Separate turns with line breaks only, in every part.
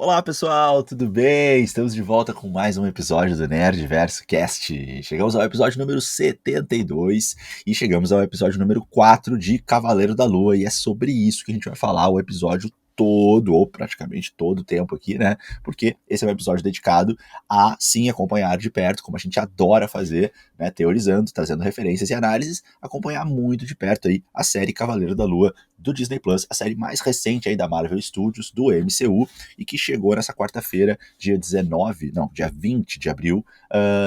Olá pessoal, tudo bem? Estamos de volta com mais um episódio do Nerdverso Cast. Chegamos ao episódio número 72 e chegamos ao episódio número 4 de Cavaleiro da Lua, e é sobre isso que a gente vai falar o episódio todo, ou praticamente todo o tempo aqui, né? Porque esse é um episódio dedicado a, sim, acompanhar de perto, como a gente adora fazer, né? Teorizando, trazendo referências e análises, acompanhar muito de perto aí a série Cavaleiro da Lua do Disney Plus, a série mais recente aí da Marvel Studios, do MCU, e que chegou nessa quarta-feira, dia 20 de abril,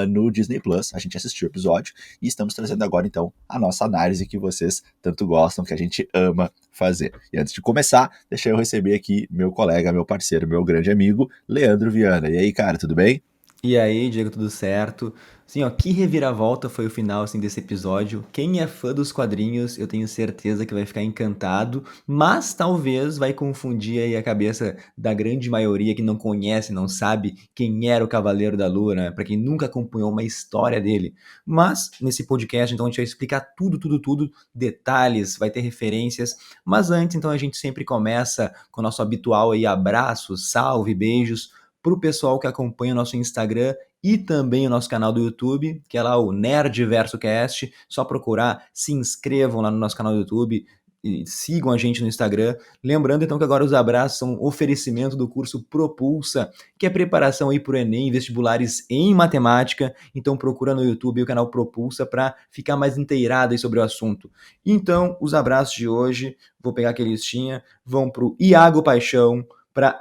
no Disney Plus. A gente assistiu o episódio e estamos trazendo agora, então, a nossa análise que vocês tanto gostam, que a gente ama fazer. E antes de começar, deixa eu receber aqui meu colega, meu parceiro, meu grande amigo, Leandro Viana. E aí, cara, tudo bem?
E aí, Diego, tudo certo? Assim, ó, que reviravolta foi o final, assim, desse episódio. Quem é fã dos quadrinhos, eu tenho certeza que vai ficar encantado, mas talvez vai confundir aí a cabeça da grande maioria que não conhece, não sabe quem era o Cavaleiro da Lua, né? Pra quem nunca acompanhou uma história dele. Mas, nesse podcast, então, a gente vai explicar tudo, detalhes, vai ter referências. Mas antes, então, a gente sempre começa com o nosso habitual aí abraço, salve, beijos para o pessoal que acompanha o nosso Instagram e também o nosso canal do YouTube, que é lá o Nerdverso Cast. Só procurar, se inscrevam lá no nosso canal do YouTube e sigam a gente no Instagram. Lembrando então que agora os abraços são um oferecimento do curso Propulsa, que é preparação aí para o Enem, vestibulares em matemática. Então procura no YouTube o canal Propulsa para ficar mais inteirado aí sobre o assunto. Então, os abraços de hoje, vou pegar aquele listinha, vão para o Iago Paixão, para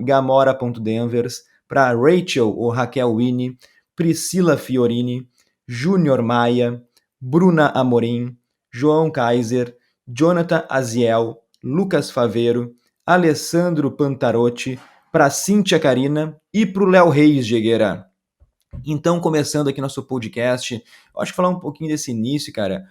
@gamora.denvers, para Rachel ou Raquel Winnie, Priscila Fiorini, Júnior Maia, Bruna Amorim, João Kaiser, Jonathan Aziel, Lucas Faveiro, Alessandro Pantarotti, para Cíntia Carina e para o Léo Reis Jegueira. Então, começando aqui nosso podcast, eu acho que falar um pouquinho desse início, cara.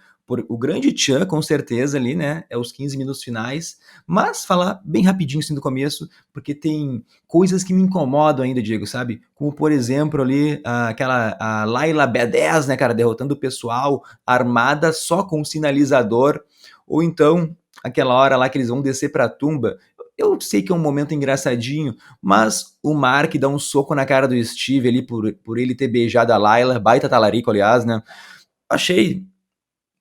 O grande tchan, com certeza, ali, né? É os 15 minutos finais. Mas falar bem rapidinho assim do começo, porque tem coisas que me incomodam ainda, Diego, sabe? Como, por exemplo, ali, a Layla B10, né, cara, derrotando o pessoal armada só com um sinalizador. Ou então, aquela hora lá que eles vão descer pra tumba. Eu sei que é um momento engraçadinho, mas o Mark dá um soco na cara do Steve ali por ele ter beijado a Layla, baita talarico, aliás, né? Achei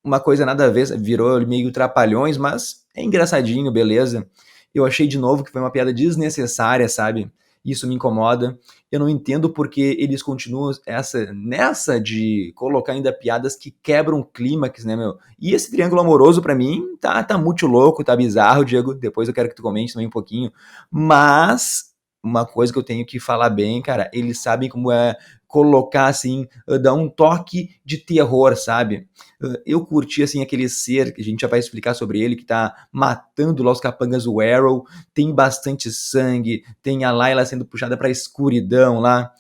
uma coisa nada a ver, virou meio trapalhões, mas é engraçadinho, beleza. Eu achei de novo que foi uma piada desnecessária, sabe? Isso me incomoda. Eu não entendo porque eles continuam nessa de colocar ainda piadas que quebram o clímax, né, meu? E esse triângulo amoroso, pra mim, tá muito louco, tá bizarro, Diego. Depois eu quero que tu comente também um pouquinho. Mas uma coisa que eu tenho que falar bem, cara, eles sabem como é colocar assim, dar um toque de terror, sabe? Eu curti assim aquele ser que a gente já vai explicar sobre ele que tá matando lá os capangas do Arrow, tem bastante sangue, tem a Layla sendo puxada pra escuridão lá.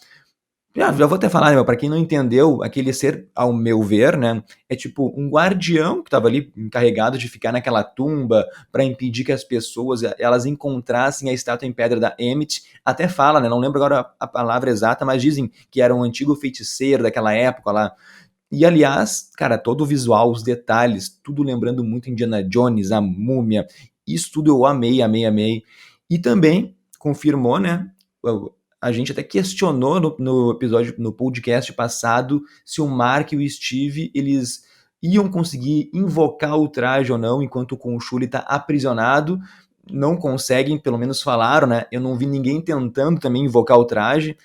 Já vou até falar, né, meu, pra quem não entendeu, aquele ser, ao meu ver, né, é tipo um guardião que tava ali encarregado de ficar naquela tumba para impedir que as pessoas elas encontrassem a estátua em pedra da Emmett. Até fala, né, não lembro agora a palavra exata, mas dizem que era um antigo feiticeiro daquela época lá. E aliás, cara, todo o visual, os detalhes, tudo lembrando muito Indiana Jones, a Múmia. Isso tudo eu amei, amei, amei. E também confirmou, né? A gente até questionou no episódio, no podcast passado, se o Mark e o Steve eles iam conseguir invocar o traje ou não, enquanto o Khonshu está aprisionado. Não conseguem, pelo menos falaram, né? Eu não vi ninguém tentando também invocar o traje.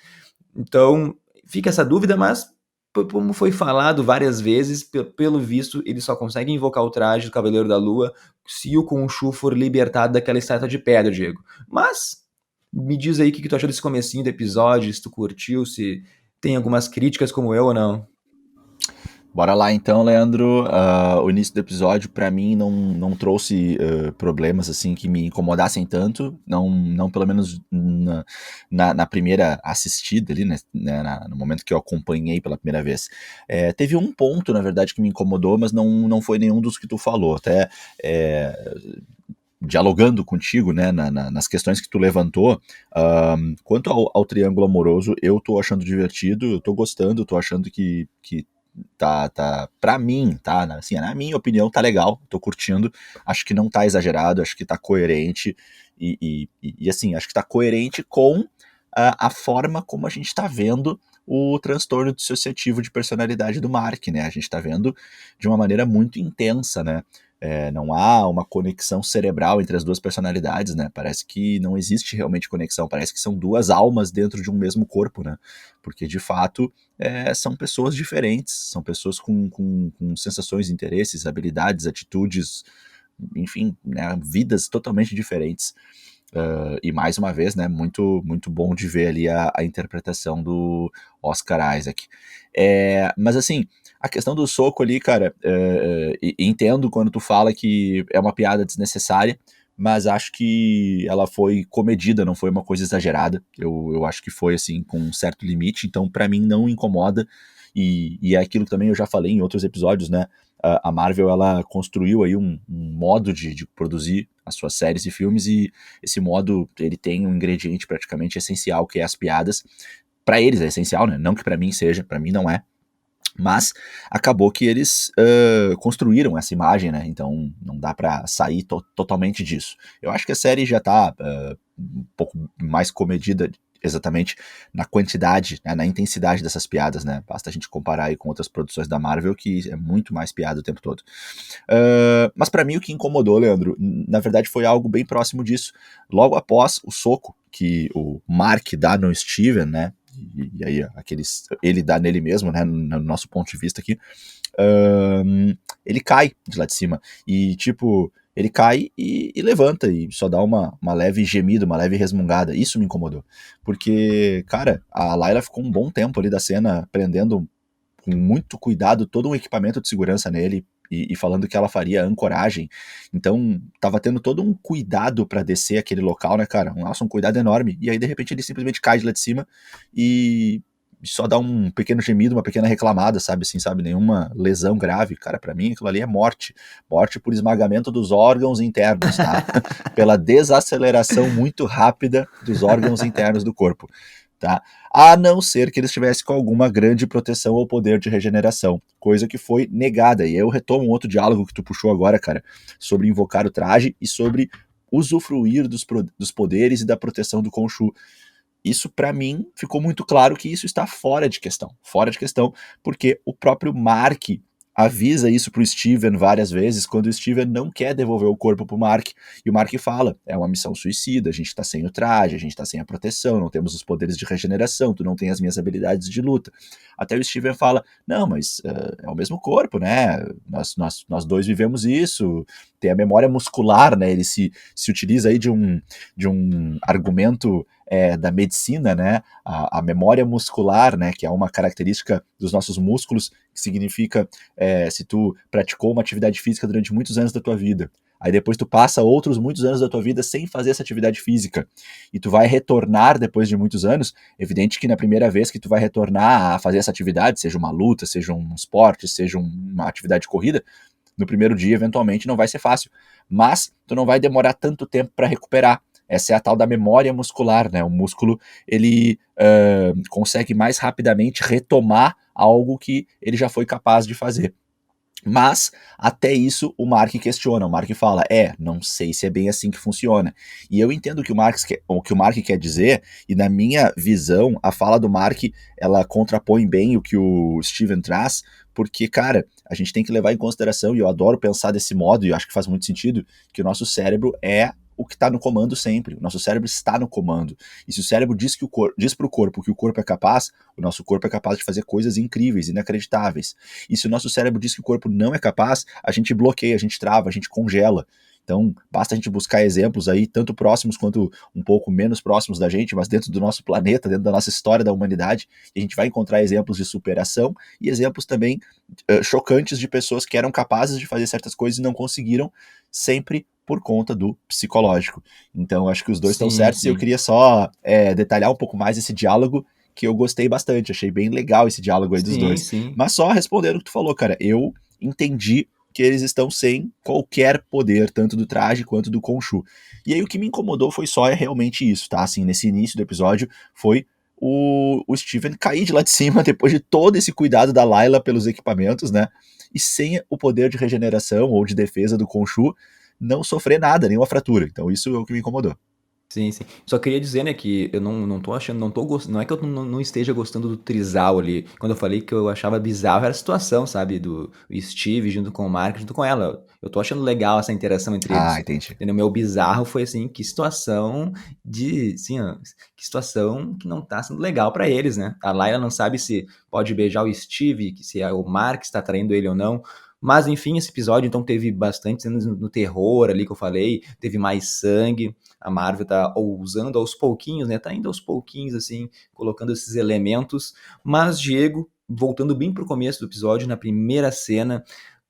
Então, fica essa dúvida, mas como foi falado várias vezes, pelo visto, ele só consegue invocar o traje do Cavaleiro da Lua se o Khonshu for libertado daquela estátua de pedra, Diego. Mas, me diz aí o que tu achou desse comecinho do episódio, se tu curtiu, se tem algumas críticas como eu ou não.
Bora lá então, Leandro. O início do episódio, pra mim, não trouxe problemas assim que me incomodassem tanto. Não pelo menos na primeira assistida ali, né, no momento que eu acompanhei pela primeira vez. Teve um ponto, na verdade, que me incomodou, mas não foi nenhum dos que tu falou. Até é, dialogando contigo, né, nas questões que tu levantou, quanto ao triângulo amoroso, eu tô achando divertido, eu tô gostando, tô achando que pra mim, tá? Assim, na minha opinião, tá legal, tô curtindo, acho que não tá exagerado, acho que tá coerente, assim, acho que tá coerente com a forma como a gente tá vendo o transtorno dissociativo de personalidade do Mark, né? A gente tá vendo de uma maneira muito intensa, né? Não há uma conexão cerebral entre as duas personalidades, né? Parece que não existe realmente conexão, parece que são duas almas dentro de um mesmo corpo, né? Porque, de fato, são pessoas diferentes, são pessoas com sensações, interesses, habilidades, atitudes, enfim, né? Vidas totalmente diferentes. E mais uma vez, né, muito, muito bom de ver ali a interpretação do Oscar Isaac. Mas assim, a questão do soco ali, cara, entendo quando tu fala que é uma piada desnecessária, mas acho que ela foi comedida, não foi uma coisa exagerada. Eu acho que foi assim, com um certo limite, então pra mim não incomoda. E é aquilo que também eu já falei em outros episódios, né? A Marvel, ela construiu aí um modo de produzir as suas séries e filmes, e esse modo, ele tem um ingrediente praticamente essencial, que é as piadas. Pra eles é essencial, né? Não que pra mim seja, pra mim não é. Mas acabou que eles construíram essa imagem, né? Então não dá pra sair totalmente disso. Eu acho que a série já tá um pouco mais comedida exatamente na quantidade, né, na intensidade dessas piadas, né? Basta a gente comparar aí com outras produções da Marvel, que é muito mais piada o tempo todo. Mas pra mim o que incomodou, Leandro, na verdade foi algo bem próximo disso. Logo após o soco que o Mark dá no Steven, né? E aí ele dá nele mesmo, né? No nosso ponto de vista aqui. Ele cai de lá de cima. E, tipo, ele cai e levanta e só dá uma leve gemida, uma leve resmungada. Isso me incomodou. Porque, cara, a Layla ficou um bom tempo ali da cena prendendo com muito cuidado todo um equipamento de segurança nele e falando que ela faria ancoragem. Então, tava tendo todo um cuidado para descer aquele local, né, cara? Nossa, um cuidado enorme. E aí, de repente, ele simplesmente cai de lá de cima e só dá um pequeno gemido, uma pequena reclamada, sabe, assim, sabe, nenhuma lesão grave. Cara, para mim aquilo ali é morte. Morte por esmagamento dos órgãos internos, tá? Pela desaceleração muito rápida dos órgãos internos do corpo. Tá? A não ser que ele estivesse com alguma grande proteção ou poder de regeneração, coisa que foi negada. E eu retomo um outro diálogo que tu puxou agora, cara, sobre invocar o traje e sobre usufruir dos poderes e da proteção do Khonshu. Isso, para mim, ficou muito claro que isso está fora de questão, porque o próprio Mark avisa isso pro Steven várias vezes, quando o Steven não quer devolver o corpo pro Mark, e o Mark fala, é uma missão suicida, a gente tá sem o traje, a gente tá sem a proteção, não temos os poderes de regeneração, tu não tem as minhas habilidades de luta. Até o Steven fala, não, mas é o mesmo corpo, né, nós dois vivemos isso, tem a memória muscular, né, ele se utiliza aí de um argumento da medicina, né, a memória muscular, né, que é uma característica dos nossos músculos, que significa se tu praticou uma atividade física durante muitos anos da tua vida, aí depois tu passa outros muitos anos da tua vida sem fazer essa atividade física, e tu vai retornar depois de muitos anos, evidente que na primeira vez que tu vai retornar a fazer essa atividade, seja uma luta, seja um esporte, seja uma atividade de corrida, no primeiro dia, eventualmente, não vai ser fácil, mas tu não vai demorar tanto tempo para recuperar. Essa é a tal da memória muscular, né? O músculo, ele consegue mais rapidamente retomar algo que ele já foi capaz de fazer. Mas, até isso, o Mark questiona. O Mark fala, não sei se é bem assim que funciona. E eu entendo o que o Mark quer dizer, e na minha visão, a fala do Mark, ela contrapõe bem o que o Steven traz, porque, cara, a gente tem que levar em consideração, e eu adoro pensar desse modo, e eu acho que faz muito sentido, que o nosso cérebro é o que está no comando sempre. O nosso cérebro está no comando. E se o cérebro diz para o corpo que o corpo é capaz, o nosso corpo é capaz de fazer coisas incríveis, inacreditáveis. E se o nosso cérebro diz que o corpo não é capaz, a gente bloqueia, a gente trava, a gente congela. Então, basta a gente buscar exemplos aí, tanto próximos quanto um pouco menos próximos da gente, mas dentro do nosso planeta, dentro da nossa história da humanidade, e a gente vai encontrar exemplos de superação e exemplos também chocantes de pessoas que eram capazes de fazer certas coisas e não conseguiram, sempre por conta do psicológico. Então, acho que os dois estão
Sim,
certos, e eu
sim.
queria só detalhar um pouco mais esse diálogo, que eu gostei bastante, achei bem legal esse diálogo aí dos
Sim,
dois.
sim.
Mas só respondendo o que tu falou, cara, eu entendi que eles estão sem qualquer poder, tanto do traje quanto do Khonshu. E aí o que me incomodou foi só realmente isso, tá? Assim, nesse início do episódio, foi o Steven cair de lá de cima depois de todo esse cuidado da Layla pelos equipamentos, né? E sem o poder de regeneração ou de defesa do Khonshu, não sofrer nada, nenhuma fratura. Então isso é o que me incomodou.
Sim, sim. Só queria dizer, né, que eu não tô achando, não é que eu não esteja gostando do trisal ali. Quando eu falei que eu achava bizarro, era a situação, sabe, do Steve junto com o Mark, junto com ela. Eu tô achando legal essa interação entre
Ah,
eles.
entendi.
Entendeu? Meu bizarro foi assim, que situação de, assim, ó, que situação que não tá sendo legal pra eles, né? A Layla não sabe se pode beijar o Steve, se é o Mark está traindo ele ou não. Mas enfim, esse episódio então teve bastante cenas no terror ali que eu falei, teve mais sangue. A Marvel tá ousando aos pouquinhos, né? Tá indo aos pouquinhos, assim, colocando esses elementos. Mas, Diego, voltando bem pro começo do episódio, na primeira cena,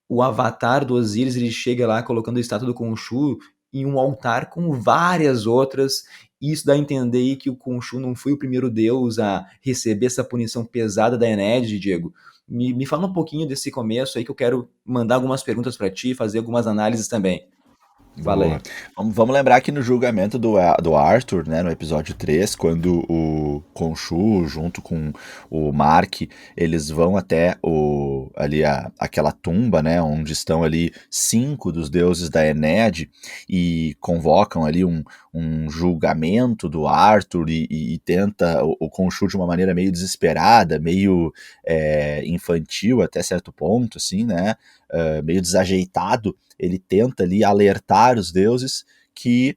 o avatar do Osiris, ele chega lá colocando a estátua do Khonshu em um altar com várias outras. E isso dá a entender aí que o Khonshu não foi o primeiro deus a receber essa punição pesada da Ened, Diego. Me fala um pouquinho desse começo aí que eu quero mandar algumas perguntas para ti, fazer algumas análises também. Fala
Boa.
aí.
Vamos lembrar que no julgamento do Arthur, né, no episódio 3, quando o Khonshu, junto com o Mark, eles vão até ali aquela tumba, né, onde estão ali 5 dos deuses da Ened e convocam ali um julgamento do Arthur e tenta o Khonshu de uma maneira meio desesperada, meio infantil até certo ponto, assim, né, meio desajeitado, ele tenta ali alertar os deuses que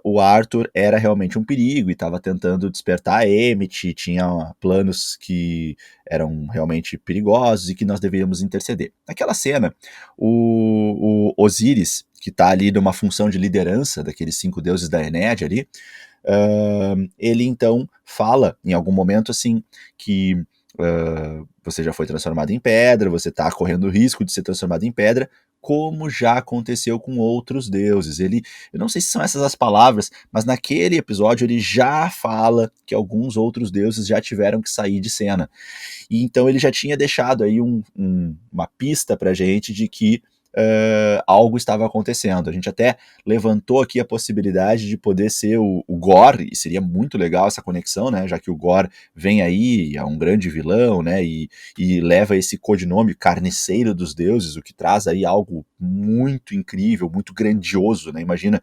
o Arthur era realmente um perigo e estava tentando despertar a Emmett, tinha planos que eram realmente perigosos e que nós deveríamos interceder. Naquela cena, o Osiris, que está ali numa função de liderança daqueles 5 deuses da Ened ali, ele então fala em algum momento assim que você já foi transformado em pedra, você está correndo o risco de ser transformado em pedra, como já aconteceu com outros deuses. Eu não sei se são essas as palavras, mas naquele episódio ele já fala que alguns outros deuses já tiveram que sair de cena. E então ele já tinha deixado aí uma pista pra gente de que algo estava acontecendo. A gente até levantou aqui a possibilidade de poder ser o Gore, e seria muito legal essa conexão, né? Já que o Gore vem aí, é um grande vilão, né? E leva esse codinome Carniceiro dos Deuses, o que traz aí algo muito incrível, muito grandioso, né? Imagina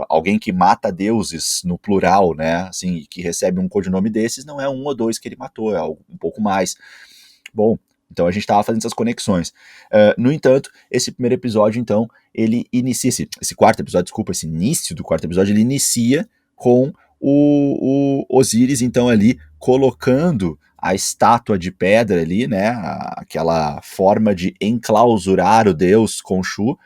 alguém que mata deuses no plural, né? Assim, que recebe um codinome desses, não é um ou dois que ele matou, é algo um pouco mais. Bom, então a gente estava fazendo essas conexões. No entanto, esse primeiro episódio, então, ele inicia, esse quarto episódio, desculpa, esse início do quarto episódio, ele inicia com o Osiris, então, ali colocando a estátua de pedra ali, né, aquela forma de enclausurar o deus Khonshu,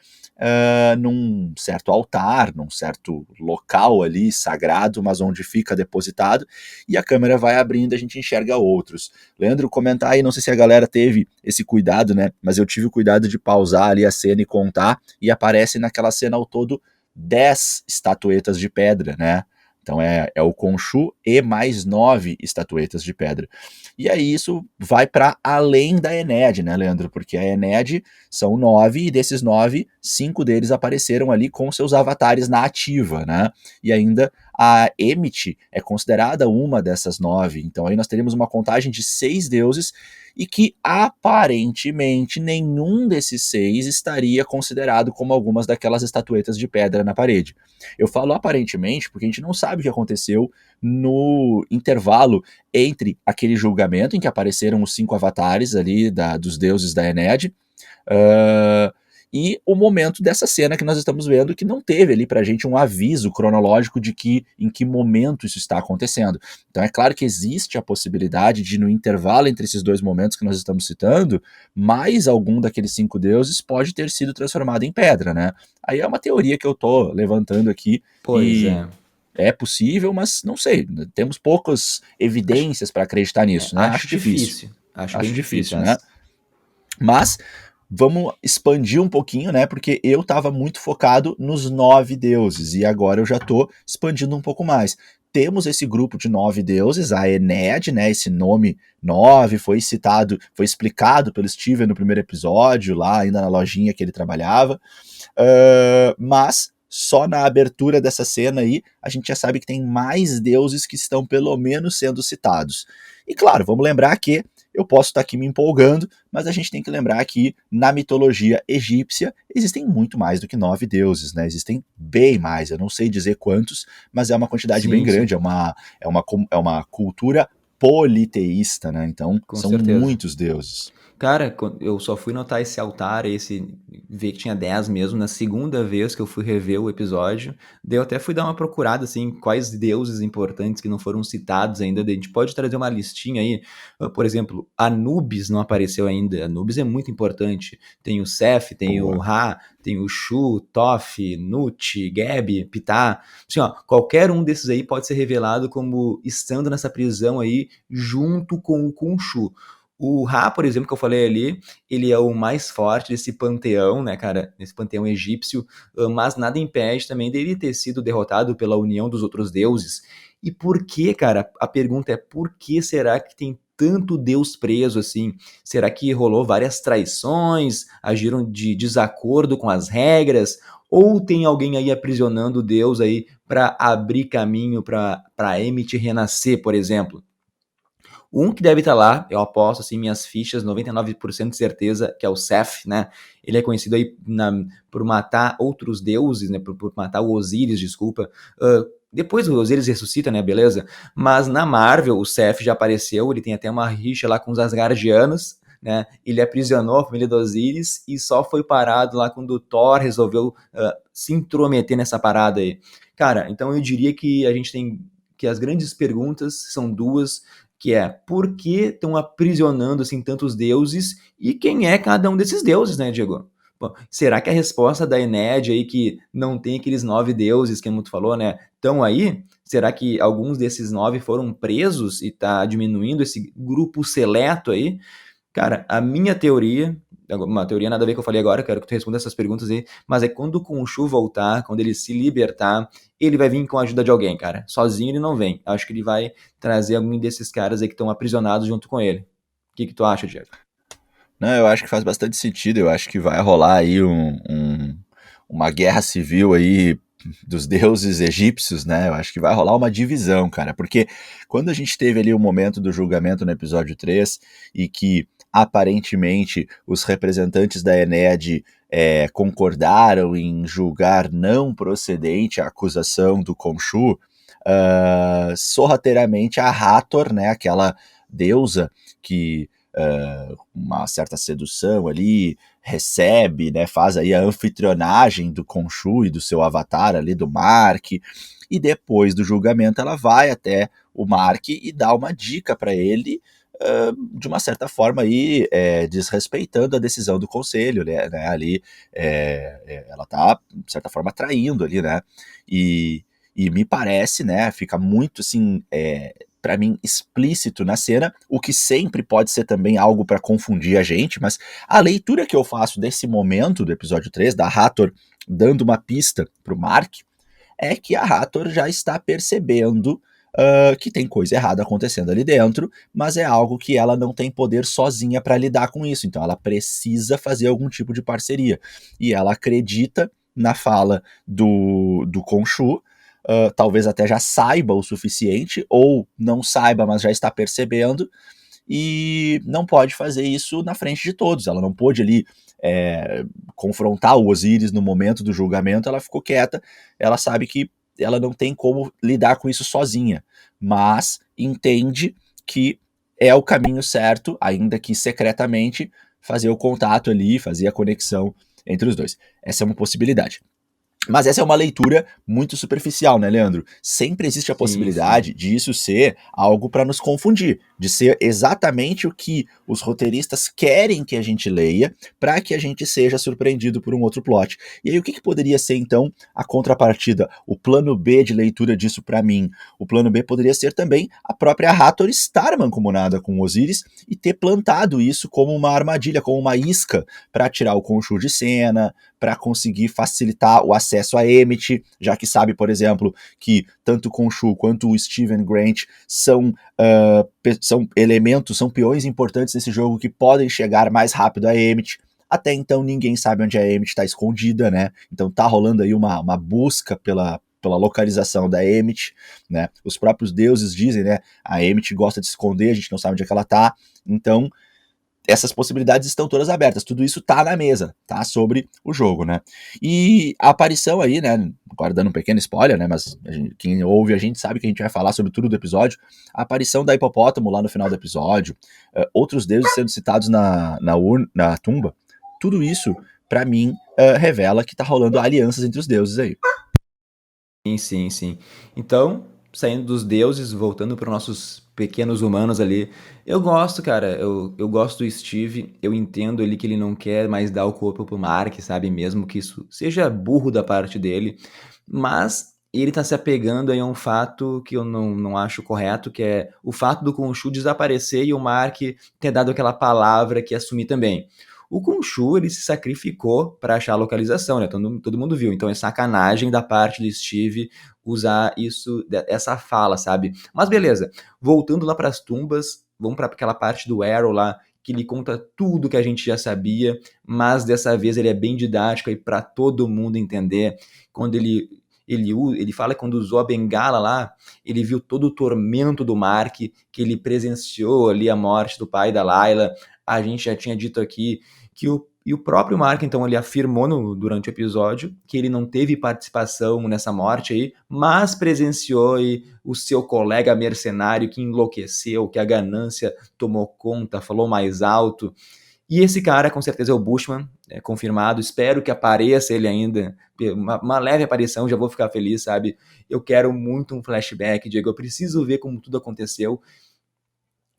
num certo altar, num certo local ali sagrado, mas onde fica depositado, e a câmera vai abrindo e a gente enxerga outros. Leandro, comentar aí, não sei se a galera teve esse cuidado, né, mas eu tive o cuidado de pausar ali a cena e contar, e aparece naquela cena ao todo 10 estatuetas de pedra, né, então é o Khonshu e mais 9 estatuetas de pedra. E aí isso vai para além da Ened, né, Leandro? Porque a Ened são 9 e desses 9, 5 deles apareceram ali com seus avatares na ativa, né? E ainda a Emmett é considerada uma dessas 9. Então aí nós teríamos uma contagem de 6 deuses e que aparentemente nenhum desses 6 estaria considerado como algumas daquelas estatuetas de pedra na parede. Eu falo aparentemente porque a gente não sabe o que aconteceu no intervalo entre aquele julgamento em que apareceram os 5 avatares ali dos deuses da Ened, e o momento dessa cena que nós estamos vendo, que não teve ali pra gente um aviso cronológico de em que momento isso está acontecendo. Então é claro que existe a possibilidade de, no intervalo entre esses dois momentos que nós estamos citando, mais algum daqueles 5 deuses pode ter sido transformado em pedra, né? Aí é uma teoria que eu tô levantando aqui
Pois
e
é.
é possível, mas não sei, temos poucas
Acho,
evidências para acreditar nisso, né?
acho
Acho difícil.
difícil. Acho bem
Acho
difícil
difícil, né?
essa.
Mas vamos expandir um pouquinho, né? Porque eu estava muito focado nos 9 deuses e agora eu já estou expandindo um pouco mais. Temos esse grupo de 9 deuses, a Ened, né? Esse nome 9 foi citado, foi explicado pelo Steven no primeiro episódio, lá ainda na lojinha que ele trabalhava. Mas só na abertura dessa cena aí, a gente já sabe que tem mais deuses que estão pelo menos sendo citados. E claro, vamos lembrar que eu posso estar aqui me empolgando, mas a gente tem que lembrar que na mitologia egípcia existem muito mais do que 9 deuses, né? Existem bem mais, eu não sei dizer quantos, mas é uma quantidade bem
Sim,
grande,
sim,
é uma cultura politeísta, né? Então
com
são
certeza.
muitos deuses.
Cara, eu só fui notar esse altar, ver que tinha 10 mesmo, na segunda vez que eu fui rever o episódio. Daí eu até fui dar uma procurada, assim, quais deuses importantes que não foram citados ainda. Daí a gente pode trazer uma listinha aí. Por exemplo, Anubis não apareceu ainda. Anubis é muito importante. Tem o Seth, tem o
Boa.
Ra, tem o Shu, Thoth, Nut, Geb, Ptah. Assim, ó, qualquer um desses aí pode ser revelado como estando nessa prisão aí junto com o Khonshu. O Ra, por exemplo, que eu falei ali, ele é o mais forte desse panteão, né, cara? Nesse panteão egípcio, mas nada impede também dele ter sido derrotado pela união dos outros deuses. E por que, cara? A pergunta é por que será que tem tanto deus preso assim? Será que rolou várias traições, agiram de desacordo com as regras? Ou tem alguém aí aprisionando o deus aí para abrir caminho para Emmett renascer, por exemplo? Um que deve estar lá, eu aposto assim minhas fichas, 99% de certeza, que é o Seth, né? Ele é conhecido aí por matar outros deuses, né? Por matar o Osíris, desculpa. Depois o Osíris ressuscita, né? Beleza? Mas na Marvel, o Seth já apareceu, ele tem até uma rixa lá com os Asgardianos, né? Ele aprisionou a família do Osíris e só foi parado lá quando o Thor resolveu se intrometer nessa parada aí. Cara, então eu diria que a gente tem que as grandes perguntas são duas, que é por que estão aprisionando assim tantos deuses e quem é cada um desses deuses, né, Diego? Pô, será que a resposta da Enéade aí que não tem aqueles 9 deuses que muito falou, né, estão aí? Será que alguns desses 9 foram presos e tá diminuindo esse grupo seleto aí? Cara, a minha teoria, uma teoria nada a ver com o que eu falei agora, quero que tu responda essas perguntas aí, mas é quando o Khonshu voltar, quando ele se libertar, ele vai vir com a ajuda de alguém, cara. Sozinho ele não vem. Acho que ele vai trazer algum desses caras aí que estão aprisionados junto com ele. O que tu acha, Diego?
Não, eu acho que faz bastante sentido. Eu acho que vai rolar aí uma guerra civil aí dos deuses egípcios, né? Eu acho que vai rolar uma divisão, cara. Porque quando a gente teve ali o momento do julgamento no episódio 3 e que aparentemente os representantes da Enéade concordaram em julgar não procedente a acusação do Khonshu, sorrateiramente a Hathor, né? Aquela deusa que uma certa sedução ali, recebe, né, faz aí a anfitrionagem do Khonshu e do seu avatar ali, do Mark, e depois do julgamento ela vai até o Mark e dá uma dica para ele, de uma certa forma aí, desrespeitando a decisão do conselho, né, ali ela tá, de certa forma, traindo ali, né, e me parece, né, fica muito assim, para mim, explícito na cena, o que sempre pode ser também algo para confundir a gente, mas a leitura que eu faço desse momento do episódio 3 da Hathor dando uma pista pro Mark, é que a Hathor já está percebendo que tem coisa errada acontecendo ali dentro, mas é algo que ela não tem poder sozinha para lidar com isso, então ela precisa fazer algum tipo de parceria. E ela acredita na fala do Khonshu, talvez até já saiba o suficiente, ou não saiba, mas já está percebendo, e não pode fazer isso na frente de todos. Ela não pôde ali confrontar o Osíris no momento do julgamento, ela ficou quieta, ela sabe que ela não tem como lidar com isso sozinha, mas entende que é o caminho certo, ainda que secretamente, fazer o contato ali, fazer a conexão entre os dois. Essa é uma possibilidade. Mas essa é uma leitura muito superficial, né, Leandro? Sempre existe a
Sim, sim.
possibilidade de isso ser algo para nos confundir, de ser exatamente o que os roteiristas querem que a gente leia, para que a gente seja surpreendido por um outro plot. E aí, o que poderia ser, então, a contrapartida? O plano B de leitura disso para mim. O plano B poderia ser também a própria Hathor estar mancomunada com Osíris e ter plantado isso como uma armadilha, como uma isca, para tirar o Khonshu de cena, para conseguir facilitar o acesso a Emmett, já que sabe, por exemplo, que tanto o Khonshu quanto o Steven Grant são elementos, são peões importantes nesse jogo que podem chegar mais rápido a Emmett. Até então ninguém sabe onde a Emmett está escondida, né? Então tá rolando aí uma busca pela localização da Emmett, né? Os próprios deuses dizem, né? A Emmett gosta de se esconder, a gente não sabe onde é que ela tá. Então essas possibilidades estão todas abertas, tudo isso tá na mesa, tá? Sobre o jogo, né? E a aparição aí, né? Agora dando um pequeno spoiler, né? Mas quem ouve a gente sabe que a gente vai falar sobre tudo do episódio. A aparição da hipopótamo lá no final do episódio, outros deuses sendo citados na tumba, tudo isso, pra mim, revela que tá rolando alianças entre os deuses aí.
Sim, sim, sim. Então, saindo dos deuses, voltando para os nossos pequenos humanos ali, eu gosto, cara, eu gosto do Steve, eu entendo ali que ele não quer mais dar o corpo pro Mark, sabe, mesmo que isso seja burro da parte dele, mas ele tá se apegando aí a um fato que eu não acho correto, que é o fato do Khonshu desaparecer e o Mark ter dado aquela palavra que ia assumir também. O Khonshu, ele se sacrificou para achar a localização, né? Todo mundo viu. Então é sacanagem da parte do Steve usar isso, essa fala, sabe? Mas beleza, voltando lá para as tumbas, vamos para aquela parte do Arrow lá, que ele conta tudo que a gente já sabia, mas dessa vez ele é bem didático aí para todo mundo entender. Quando ele fala que quando usou a bengala lá, ele viu todo o tormento do Mark, que ele presenciou ali a morte do pai da Layla. A gente já tinha dito aqui e o próprio Mark, então, ele afirmou durante o episódio que ele não teve participação nessa morte aí, mas presenciou aí o seu colega mercenário que enlouqueceu, que a ganância tomou conta, falou mais alto. E esse cara, com certeza, é o Bushman, é confirmado. Espero que apareça ele ainda. Uma leve aparição, já vou ficar feliz, sabe? Eu quero muito um flashback, Diego. Eu preciso ver como tudo aconteceu.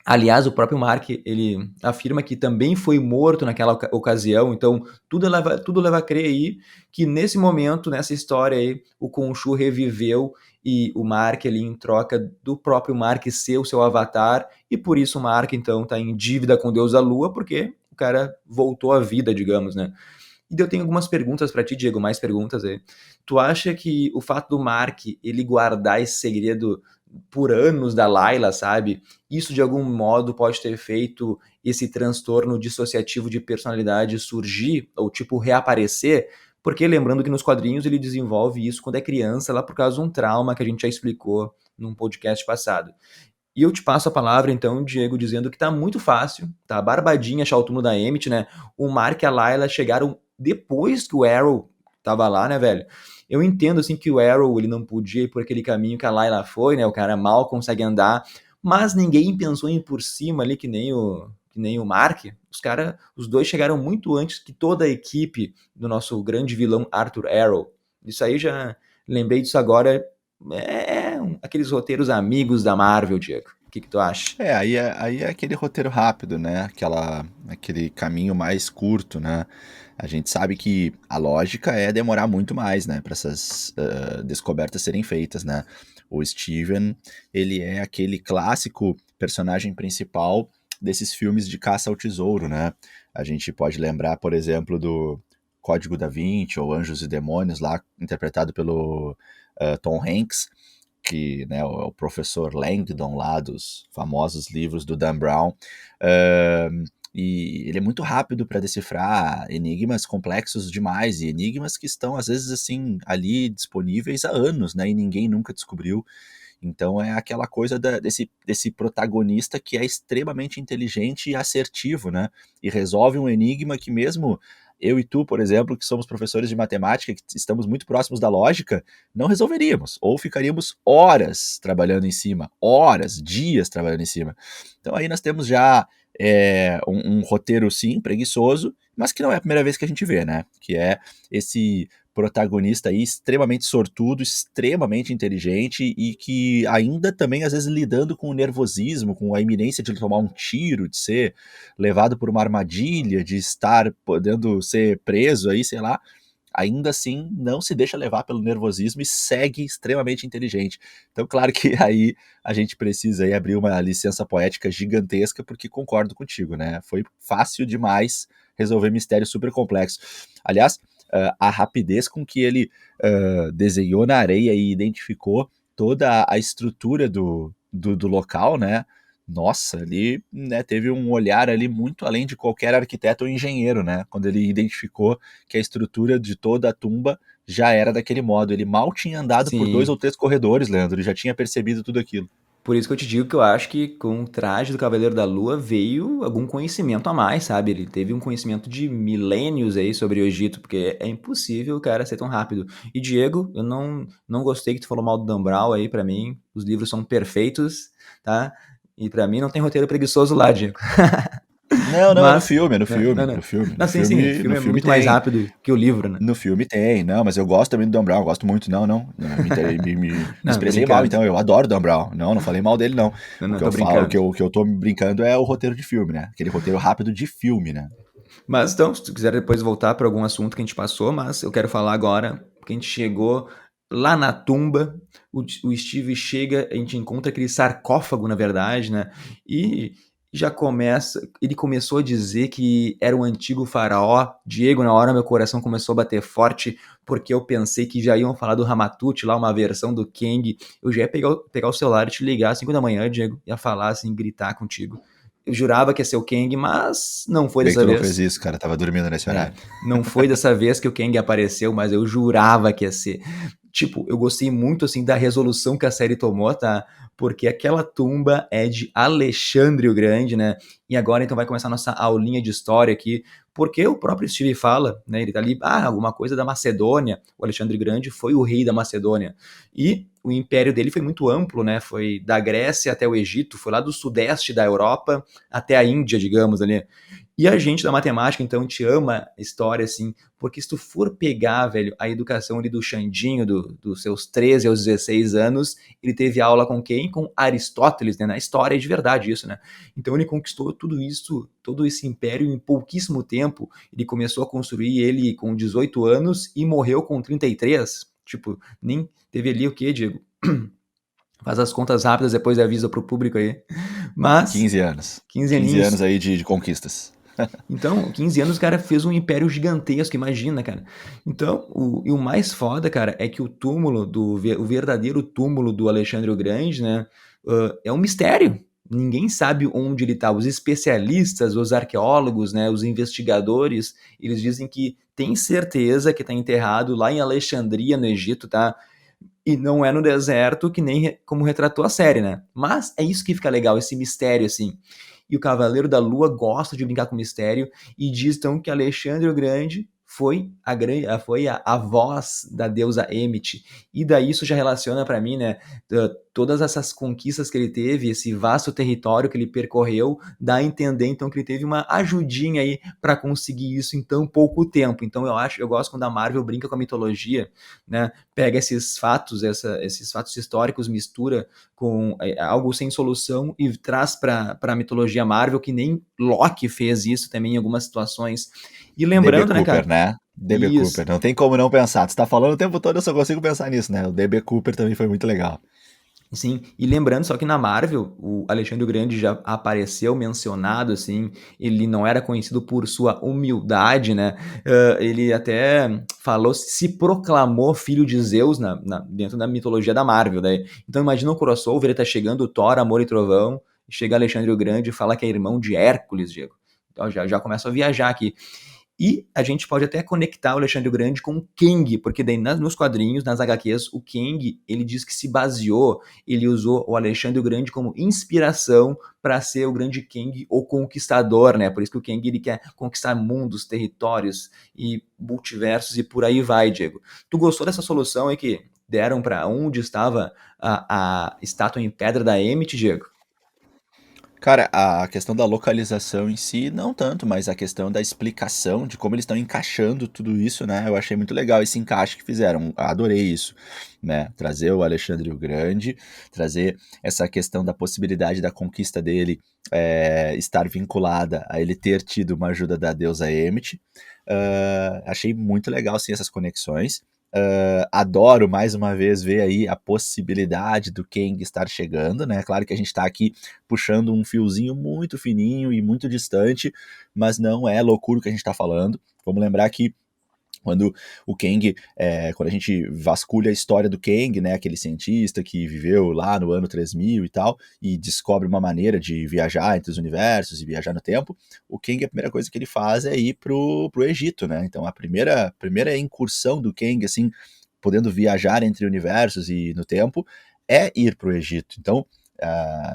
Aliás, o próprio Mark, ele afirma que também foi morto naquela ocasião, então tudo leva a crer aí que nesse momento, nessa história aí, o Khonshu reviveu e o Mark ali em troca do próprio Mark ser o seu avatar, e por isso o Mark então tá em dívida com o Deus da Lua, porque o cara voltou à vida, digamos, né? E eu tenho algumas perguntas para ti, Diego, mais perguntas aí. Tu acha que o fato do Mark ele guardar esse segredo por anos da Layla, sabe? Isso de algum modo pode ter feito esse transtorno dissociativo de personalidade surgir ou tipo reaparecer? Porque lembrando que nos quadrinhos ele desenvolve isso quando é criança, lá por causa de um trauma que a gente já explicou num podcast passado. E eu te passo a palavra, então, Diego, dizendo que tá muito fácil, tá barbadinha achar o túmulo da Emmett, né? O Mark e a Layla chegaram depois que o Arrow tava lá, né, velho? Eu entendo, assim, que o Arrow, ele não podia ir por aquele caminho que a Layla foi, né? O cara mal consegue andar, mas ninguém pensou em ir por cima ali, que nem o Mark. Os dois chegaram muito antes que toda a equipe do nosso grande vilão Arthur Arrow. Isso aí já lembrei disso agora, aqueles roteiros amigos da Marvel, Diego. O que tu acha?
Aí é aquele roteiro rápido, né? Aquele caminho mais curto, né? A gente sabe que a lógica é demorar muito mais, né? Para essas descobertas serem feitas, né? O Steven, ele é aquele clássico personagem principal desses filmes de caça ao tesouro, né? A gente pode lembrar, por exemplo, do Código da Vinci ou Anjos e Demônios, lá interpretado pelo Tom Hanks, que, né, o professor Langdon lá dos famosos livros do Dan Brown, e ele é muito rápido para decifrar enigmas complexos demais e enigmas que estão às vezes assim ali disponíveis há anos, né, e ninguém nunca descobriu. Então é aquela coisa desse protagonista que é extremamente inteligente e assertivo, né? E resolve um enigma que mesmo eu e tu, por exemplo, que somos professores de matemática, que estamos muito próximos da lógica, não resolveríamos, ou ficaríamos horas trabalhando em cima, horas, dias trabalhando em cima. Então aí nós temos já um roteiro, sim, preguiçoso, mas que não é a primeira vez que a gente vê, né? Que é esse protagonista aí extremamente sortudo, extremamente inteligente e que ainda também às vezes lidando com o nervosismo, com a iminência de tomar um tiro, de ser levado por uma armadilha, de estar podendo ser preso aí, sei lá, ainda assim não se deixa levar pelo nervosismo e segue extremamente inteligente. Então, claro que aí a gente precisa aí abrir uma licença poética gigantesca, porque concordo contigo, né? Foi fácil demais resolver mistério super complexo. Aliás, a rapidez com que ele desenhou na areia e identificou toda a estrutura do local, né? Nossa, ali, né, teve um olhar ali muito além de qualquer arquiteto ou engenheiro, né? Quando ele identificou que a estrutura de toda a tumba já era daquele modo. Ele mal tinha andado por 2 ou
Sim.
3 corredores, Leandro, ele já tinha percebido tudo aquilo.
Por isso que eu te digo que eu acho que com o traje do Cavaleiro da Lua veio algum conhecimento a mais, sabe? Ele teve um conhecimento de milênios aí sobre o Egito, porque é impossível o cara ser tão rápido. E Diego, eu não gostei que tu falou mal do Dan Brown aí pra mim. Os livros são perfeitos, tá? E pra mim não tem roteiro preguiçoso lá, Diego.
Não, não, é no
Mas,
filme, é no
né, não,
filme, no
não.
filme, no
Não, sim, sim, o
filme, no
filme é
filme
muito mais
tem.
rápido que o livro, né?
No filme tem, não, mas eu gosto também do Dan Brown, eu gosto muito, não, me
Não,
expressei mal,
brincando.
então, eu adoro o Dan Brown, não falei mal dele, não.
Não,
O
não,
que
tô
eu falo,
brincando.
o que eu tô brincando é o roteiro de filme, né? Aquele roteiro rápido de filme, né?
Mas então, se tu quiser depois voltar para algum assunto que a gente passou, mas eu quero falar agora que a gente chegou lá na tumba, o Steve chega, a gente encontra aquele sarcófago, na verdade, né? E já começa, ele começou a dizer que era um antigo faraó. Diego, na hora meu coração começou a bater forte, porque eu pensei que já iam falar do Ramatut, lá uma versão do Kang. Eu já ia pegar o celular e te ligar às 5 da manhã, Diego, ia falar assim, gritar contigo. Eu jurava que ia ser o Kang, mas não foi
Bem que
dessa
tu não fez
vez.
isso, cara, tava dormindo nesse
É,
horário.
não foi dessa vez que o Kang apareceu, mas eu jurava que ia ser. Tipo, eu gostei muito assim da resolução que a série tomou, tá? Porque aquela tumba é de Alexandre o Grande, né? E agora então vai começar a nossa aulinha de história aqui, porque o próprio Steve fala, né? Ele tá ali, alguma coisa da Macedônia. O Alexandre Grande foi o rei da Macedônia. E o império dele foi muito amplo, né? Foi da Grécia até o Egito, foi lá do sudeste da Europa até a Índia, digamos ali. E a gente da matemática, então, te ama história, assim, porque se tu for pegar, velho, a educação ali do Xandinho, dos seus 13 aos 16 anos, ele teve aula com quem? Com Aristóteles, né? Na história é de verdade isso, né? Então ele conquistou tudo isso, todo esse império em pouquíssimo tempo. Ele começou a construir ele com 18 anos e morreu com 33. Tipo, nem teve ali o quê, Diego? Faz as contas rápidas, depois avisa pro público aí. Mas,
15 anos.
15
15
aninhos.
anos aí de conquistas.
Então, 15 anos o cara fez um império gigantesco, imagina, cara. Então, o mais foda, cara, é que o túmulo o verdadeiro túmulo do Alexandre o Grande, né, é um mistério. Ninguém sabe onde ele tá. Os especialistas, os arqueólogos, né, os investigadores, eles dizem que tem certeza que tá enterrado lá em Alexandria, no Egito, tá? E não é no deserto, que nem como retratou a série, né? Mas é isso que fica legal, esse mistério, assim. E o Cavaleiro da Lua gosta de brincar com mistério e diz então que Alexandre o Grande foi a voz da deusa Emmet. E daí isso já relaciona para mim, né, todas essas conquistas que ele teve, esse vasto território que ele percorreu, dá a entender então que ele teve uma ajudinha aí para conseguir isso em tão pouco tempo. Então eu gosto quando a Marvel brinca com a mitologia, né? Pega esses fatos históricos, mistura com algo sem solução e traz para a mitologia Marvel, que nem Loki fez isso também em algumas situações. E
DB
lembrando, né,
Cooper,
cara?
né? DB
Isso.
Cooper, não tem como não pensar. Tu tá falando o tempo todo, eu só consigo pensar nisso, né? O DB Cooper também foi muito legal.
Sim, e lembrando só que na Marvel, o Alexandre o Grande já apareceu mencionado, assim, ele não era conhecido por sua humildade, né? Ele até falou, se proclamou filho de Zeus dentro da mitologia da Marvel, daí. Então imagina o crossover, ele tá chegando Thor, Amor e Trovão, chega Alexandre o Grande e fala que é irmão de Hércules, Diego. Então já começa a viajar aqui. E a gente pode até conectar o Alexandre o Grande com o Kang, porque daí nos quadrinhos, nas HQs, o Kang, ele diz que se baseou, ele usou o Alexandre o Grande como inspiração para ser o grande Kang, o conquistador, né? Por isso que o Kang ele quer conquistar mundos, territórios e multiversos e por aí vai, Diego. Tu gostou dessa solução aí que deram para onde estava a estátua em pedra da Emmett, Diego?
Cara, a questão da localização em si, não tanto, mas a questão da explicação de como eles estão encaixando tudo isso, né? Eu achei muito legal esse encaixe que fizeram. Adorei isso, né? Trazer o Alexandre o Grande, trazer essa questão da possibilidade da conquista dele estar vinculada a ele ter tido uma ajuda da deusa Emmet. Achei muito legal, sim, essas conexões. Adoro mais uma vez ver aí a possibilidade do Kang estar chegando, né? Claro que a gente está aqui puxando um fiozinho muito fininho e muito distante, mas não é loucura o que a gente está falando. Vamos lembrar que Quando o Kang, quando a gente vasculha a história do Kang, né, aquele cientista que viveu lá no ano 3000 e tal, e descobre uma maneira de viajar entre os universos e viajar no tempo, o Kang, a primeira coisa que ele faz é ir pro Egito, né? Então a primeira incursão do Kang, assim, podendo viajar entre universos e no tempo, é ir pro Egito. Então,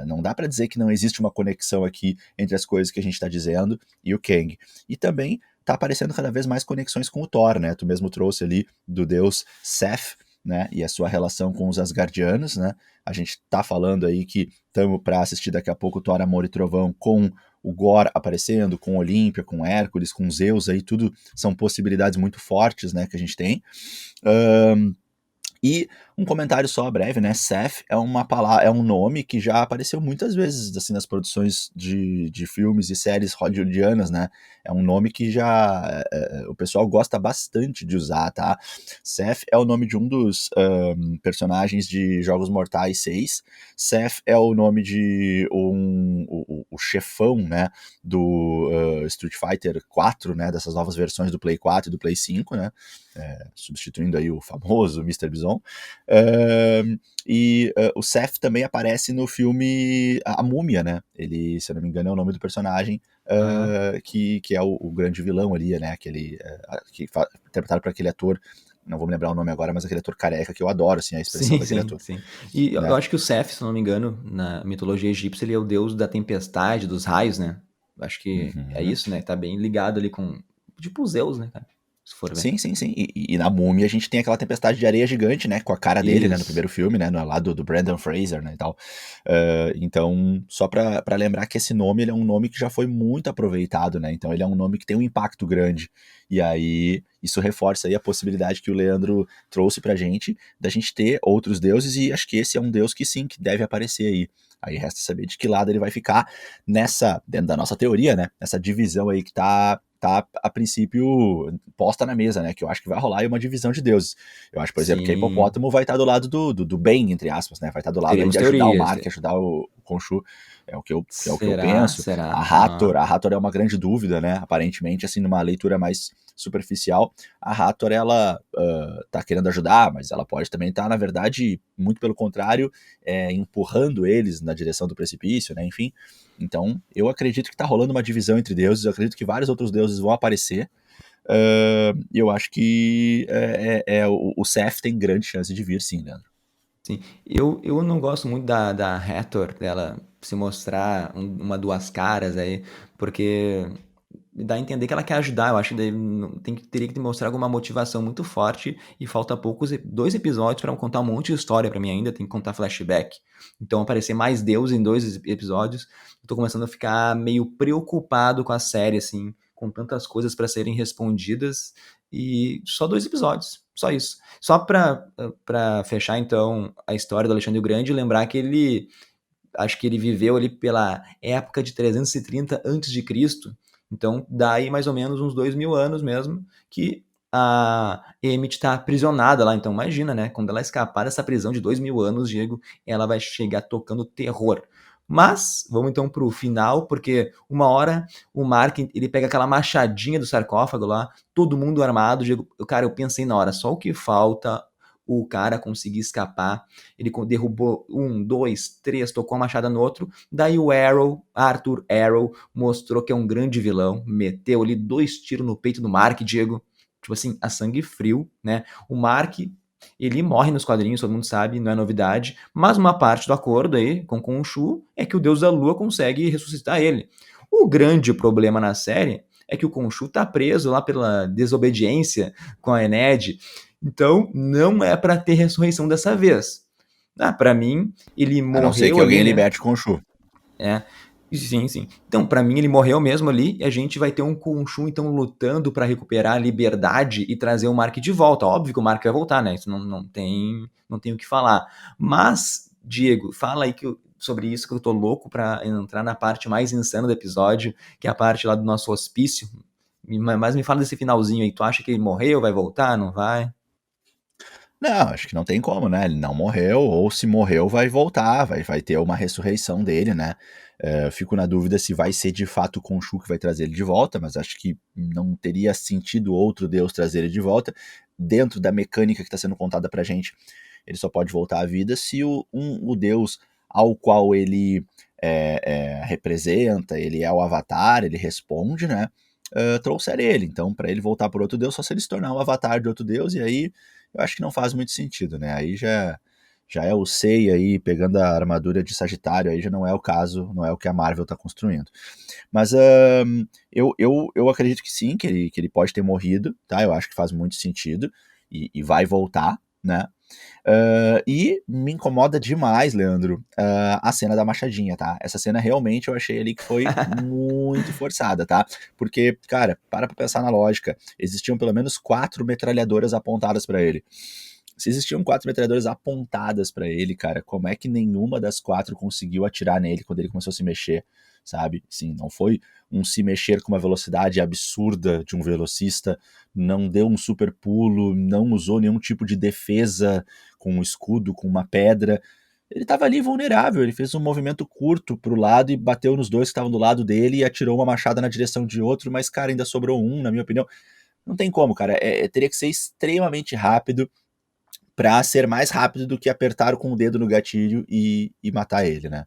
não dá para dizer que não existe uma conexão aqui entre as coisas que a gente está dizendo e o Kang. E também tá aparecendo cada vez mais conexões com o Thor, né? Tu mesmo trouxe ali do deus Seth, né? E a sua relação com os Asgardianos, né? A gente tá falando aí que estamos para assistir daqui a pouco Thor, Amor e Trovão com o Gore aparecendo, com Olímpia, com Hércules, com Zeus, aí tudo são possibilidades muito fortes, né? Que a gente tem. E um comentário só breve, né? Seth é uma palavra, é um nome que já apareceu muitas vezes assim nas produções de filmes e séries hollywoodianas, né? É um nome que já o pessoal gosta bastante de usar, tá? Seth é o nome de um dos personagens de Jogos Mortais 6. Seth é o nome de o chefão, né? Do Street Fighter 4, né? Dessas novas versões do Play 4 e do Play 5, né? Substituindo aí o famoso Mr. Bison. O Seth também aparece no filme A Múmia, né? Ele, se eu não me engano, é o nome do personagem que é o grande vilão ali, né? Interpretado por aquele ator, não vou me lembrar o nome agora, mas aquele ator careca que eu adoro, assim, a expressão
Sim,
daquele
sim,
ator.
sim. E eu
Né?
acho que o Seth, se não me engano, na mitologia egípcia, ele é o deus da tempestade, dos raios, né? Acho que é
Uhum.
isso, né? Tá bem ligado ali com, tipo, os Zeus, né, cara? Se for ver.
Sim, sim, sim. E na Múmia a gente tem aquela tempestade de areia gigante, né? Com a cara dele, né? No
Isso.
primeiro filme, né? No lado do Brandon Fraser, né? E tal. Então, só pra lembrar que esse nome, ele é um nome que já foi muito aproveitado, né? Então, ele é um nome que tem um impacto grande. E aí, isso reforça aí a possibilidade que o Leandro trouxe pra gente, da gente ter outros deuses, e acho que esse é um deus que sim, que deve aparecer aí. Aí resta saber de que lado ele vai ficar dentro da nossa teoria, né? Nessa divisão aí que tá a princípio posta na mesa, né? Que eu acho que vai rolar aí uma divisão de deuses. Eu acho, por exemplo, que a
Sim.
Hipopótamo vai estar do lado do bem, entre aspas, né? Vai estar do lado aí
Teremos
de ajudar o
teorias.
Mark, ajudar o Khonshu. É o que eu
Será?
penso.
Será?
A Hathor é uma grande dúvida, né? Aparentemente, assim, numa leitura mais superficial, a Hathor, ela tá querendo ajudar, mas ela pode também estar, na verdade, muito pelo contrário, empurrando eles na direção do precipício, né? Enfim, então eu acredito que tá rolando uma divisão entre deuses, eu acredito que vários outros deuses vão aparecer, e eu acho que o Seth tem grande chance de vir, sim, Leandro.
Sim. Eu não gosto muito da Hathor, dela se mostrar uma duas caras aí, porque dá a entender que ela quer ajudar. Eu acho que teria que mostrar alguma motivação muito forte e falta dois episódios para contar um monte de história para mim ainda, tem que contar flashback. Então aparecer mais Deus em dois episódios, eu tô começando a ficar meio preocupado com a série, assim, com tantas coisas para serem respondidas e só dois episódios, só isso. Só para fechar então a história do Alexandre o Grande, lembrar que acho que ele viveu ali pela época de 330 antes de Cristo. Então, daí mais ou menos uns 2000 anos mesmo, que a Emmett está aprisionada lá. Então, imagina, né? Quando ela escapar dessa prisão de 2000 anos, Diego, ela vai chegar tocando terror. Mas, vamos então pro final, porque uma hora o Mark, ele pega aquela machadinha do sarcófago lá, todo mundo armado. Diego, cara, eu pensei na hora, só o que falta o cara conseguir escapar. Ele derrubou um, dois, três, tocou a machada no outro. Daí o Arthur Arrow, mostrou que é um grande vilão. Meteu ali 2 tiros no peito do Mark, Diego. Tipo assim, a sangue frio, né? O Mark, ele morre nos quadrinhos, todo mundo sabe, não é novidade. Mas uma parte do acordo aí com Khonshu é que o Deus da Lua consegue ressuscitar ele. O grande problema na série é que o Khonshu tá preso lá pela desobediência com a Ened. Então, não é para ter ressurreição dessa vez. Para mim, ele
A não ser que
morreu ali,
alguém
né?
liberte Khonshu.
É. Sim, sim. Então, para mim, ele morreu mesmo ali e a gente vai ter um Khonshu, então, lutando para recuperar a liberdade e trazer o Mark de volta. Óbvio que o Mark vai voltar, né? Isso não tem o que falar. Mas, Diego, fala aí sobre isso que eu tô louco para entrar na parte mais insana do episódio, que é a parte lá do nosso hospício. Mas me fala desse finalzinho aí. Tu acha que ele morreu, vai voltar, não vai?
Não, acho que não tem como, né? Ele não morreu, ou se morreu, vai voltar, vai ter uma ressurreição dele, né? Eu fico na dúvida se vai ser de fato o Khonshu que vai trazer ele de volta, mas acho que não teria sentido outro deus trazer ele de volta. Dentro da mecânica que está sendo contada pra gente, ele só pode voltar à vida se o deus ao qual ele representa, ele é o avatar, ele responde, né? Trouxer ele. Então, para ele voltar por outro deus, só se ele se tornar um avatar de outro deus, e aí eu acho que não faz muito sentido, né? Aí já é o Sei aí pegando a armadura de Sagitário, aí já não é o caso, não é o que a Marvel tá construindo. Mas eu acredito que sim, que ele pode ter morrido, tá? Eu acho que faz muito sentido e vai voltar, né? E me incomoda demais, Leandro, a cena da machadinha, tá? Essa cena realmente eu achei ali que foi muito forçada, tá? Porque, cara, para pra pensar na lógica. Existiam pelo menos 4 metralhadoras apontadas pra ele. Se existiam 4 metralhadoras apontadas pra ele, cara, como é que nenhuma das 4 conseguiu atirar nele quando ele começou a se mexer, sabe? Sim, não foi um se mexer com uma velocidade absurda de um velocista, não deu um super pulo, não usou nenhum tipo de defesa com um escudo, com uma pedra. Ele estava ali vulnerável, ele fez um movimento curto pro lado e bateu nos dois que estavam do lado dele e atirou uma machada na direção de outro, mas, cara, ainda sobrou um, na minha opinião. Não tem como, cara. Teria que ser extremamente rápido para ser mais rápido do que apertar com o dedo no gatilho e matar ele, né?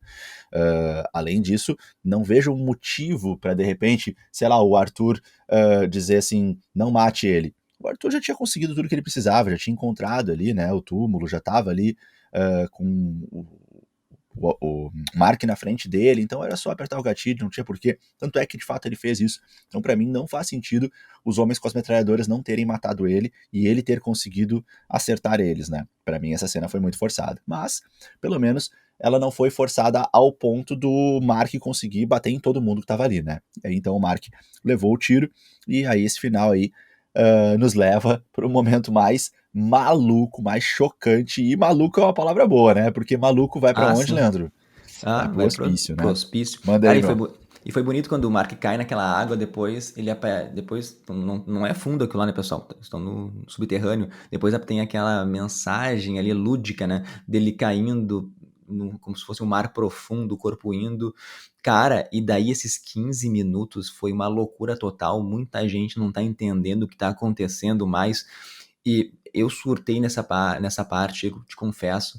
Além disso, não vejo um motivo para de repente, sei lá, o Arthur dizer assim, não mate ele. O Arthur já tinha conseguido tudo que ele precisava, já tinha encontrado ali, né, o túmulo, já estava ali com o Mark na frente dele, então era só apertar o gatilho, não tinha porquê. Tanto é que de fato ele fez isso. Então, para mim, não faz sentido os homens com as metralhadoras não terem matado ele e ele ter conseguido acertar eles, né? Para mim, essa cena foi muito forçada. Mas, pelo menos, ela não foi forçada ao ponto do Mark conseguir bater em todo mundo que tava ali, né? E aí, então o Mark levou o tiro e aí esse final aí nos leva para o momento mais maluco, mais chocante. E maluco é uma palavra boa, né? Porque maluco vai pra
Ah,
onde,
sim.
Leandro? Vai
Ah,
pro
vai
hospício,
pro
né?
hospício.
Manda
Cara,
aí, meu.
e foi bonito quando o Mark cai naquela água, depois ele depois não é fundo aquilo lá, né, pessoal? Estão no subterrâneo. Depois tem aquela mensagem ali lúdica, né, dele caindo como se fosse um mar profundo, o corpo indo. Cara, e daí esses 15 minutos foi uma loucura total. Muita gente não tá entendendo o que tá acontecendo mais. E eu surtei nessa parte, eu te confesso.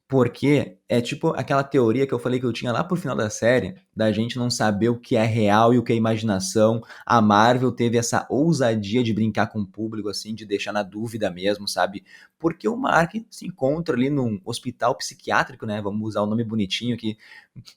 Porque é tipo aquela teoria que eu falei que eu tinha lá pro final da série, da gente não saber o que é real e o que é imaginação. A Marvel teve essa ousadia de brincar com o público, assim, de deixar na dúvida mesmo, sabe? Porque o Mark se encontra ali num hospital psiquiátrico, né? Vamos usar o nome bonitinho aqui.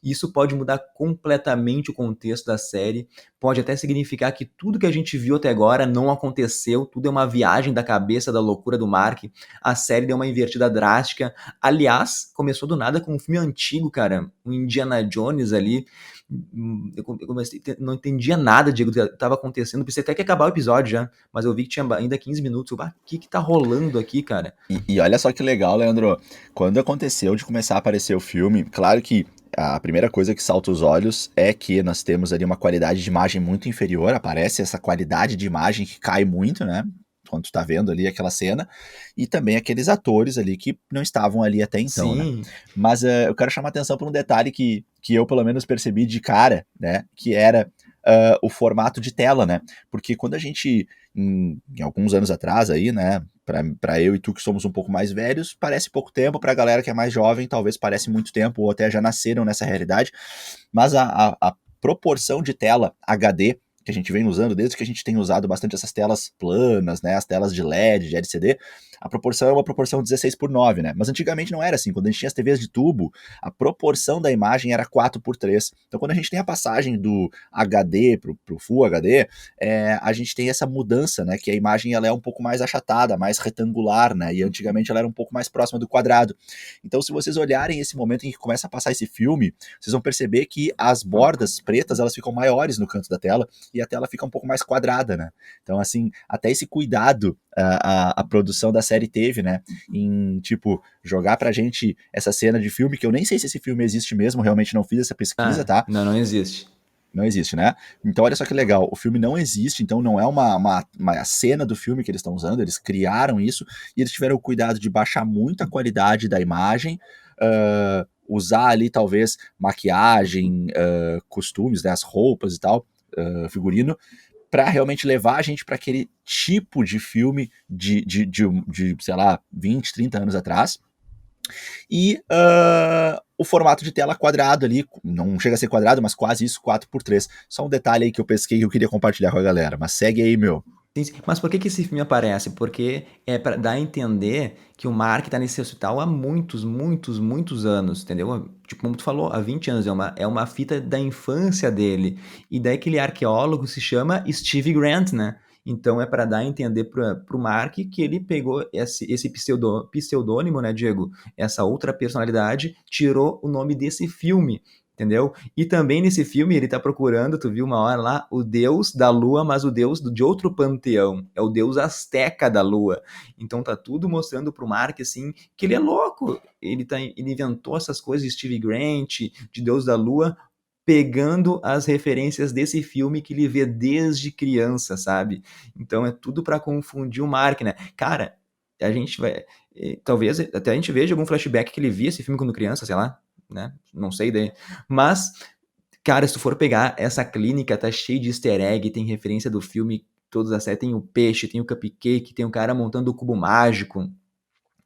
Isso pode mudar completamente o contexto da série. Pode até significar que tudo que a gente viu até agora não aconteceu, tudo é uma viagem da cabeça, da loucura do Mark. A série deu uma invertida drástica. Aliás, começou do nada com um filme antigo, cara. O Indiana Jones ali. Eu comecei, não entendia nada, Diego, do que estava acontecendo. Pensei até que ia acabar o episódio já. Mas eu vi que tinha ainda 15 minutos. O que tá rolando aqui, cara?
E olha só que legal, Leandro. Quando aconteceu de começar a aparecer o filme, claro que a primeira coisa que salta os olhos é que nós temos ali uma qualidade de imagem muito inferior. Aparece essa qualidade de imagem que cai muito, né? Quando tu tá vendo ali aquela cena. E também aqueles atores ali que não estavam ali até então, né?
Sim.
Mas eu quero chamar atenção para um detalhe que eu, pelo menos, percebi de cara, né? Que era o formato de tela, né? Porque quando a gente, em alguns anos atrás aí, né? Para eu e tu que somos um pouco mais velhos, parece pouco tempo, para a galera que é mais jovem, talvez parece muito tempo, ou até já nasceram nessa realidade, mas a proporção de tela HD que a gente vem usando, desde que a gente tem usado bastante essas telas planas, né, as telas de LED, de LCD, a proporção é uma proporção 16:9, né? Mas antigamente não era assim. Quando a gente tinha as TVs de tubo, a proporção da imagem era 4:3. Então, quando a gente tem a passagem do HD pro Full HD, a gente tem essa mudança, né? Que a imagem ela é um pouco mais achatada, mais retangular, né? E antigamente ela era um pouco mais próxima do quadrado. Então, se vocês olharem esse momento em que começa a passar esse filme, vocês vão perceber que as bordas pretas elas ficam maiores no canto da tela e a tela fica um pouco mais quadrada, né? Então, assim, até esse cuidado a produção da série teve, né? Em, tipo, jogar pra gente essa cena de filme, que eu nem sei se esse filme existe mesmo, realmente não fiz essa pesquisa,
Ah,
tá?
não existe.
Não existe, né? Então, olha só que legal, o filme não existe, então não é uma cena do filme que eles estão usando, eles criaram isso e eles tiveram o cuidado de baixar muito a qualidade da imagem, usar ali talvez maquiagem, costumes, né, as roupas e tal, figurino, para realmente levar a gente para aquele tipo de filme de, sei lá, 20, 30 anos atrás. E o formato de tela quadrado ali, não chega a ser quadrado, mas quase isso, 4:3. Só um detalhe aí que eu pesquei que eu queria compartilhar com a galera, mas segue aí, meu.
Sim, sim. Mas por que esse filme aparece? Porque é para dar a entender que o Mark tá nesse hospital há muitos, muitos, muitos anos, entendeu? Tipo, como tu falou, há 20 anos, é uma fita da infância dele. E daí aquele arqueólogo se chama Steve Grant, né? Então é para dar a entender pro Mark que ele pegou esse pseudônimo, né, Diego? Essa outra personalidade, tirou o nome desse filme. Entendeu? E também nesse filme ele tá procurando, tu viu uma hora lá, o deus da lua, mas o deus de outro panteão. É o deus asteca da lua. Então tá tudo mostrando pro Mark, assim, que ele é louco. Ele inventou essas coisas de Steve Grant, de deus da lua, pegando as referências desse filme que ele vê desde criança, sabe? Então é tudo pra confundir o Mark, né? Cara, a gente vai... Talvez até a gente veja algum flashback que ele via esse filme quando criança, sei lá, né? Não sei daí. Mas, cara, se tu for pegar essa clínica, tá cheio de easter egg, tem referência do filme, todas as séries, tem o peixe, tem o cupcake, tem o cara montando o cubo mágico,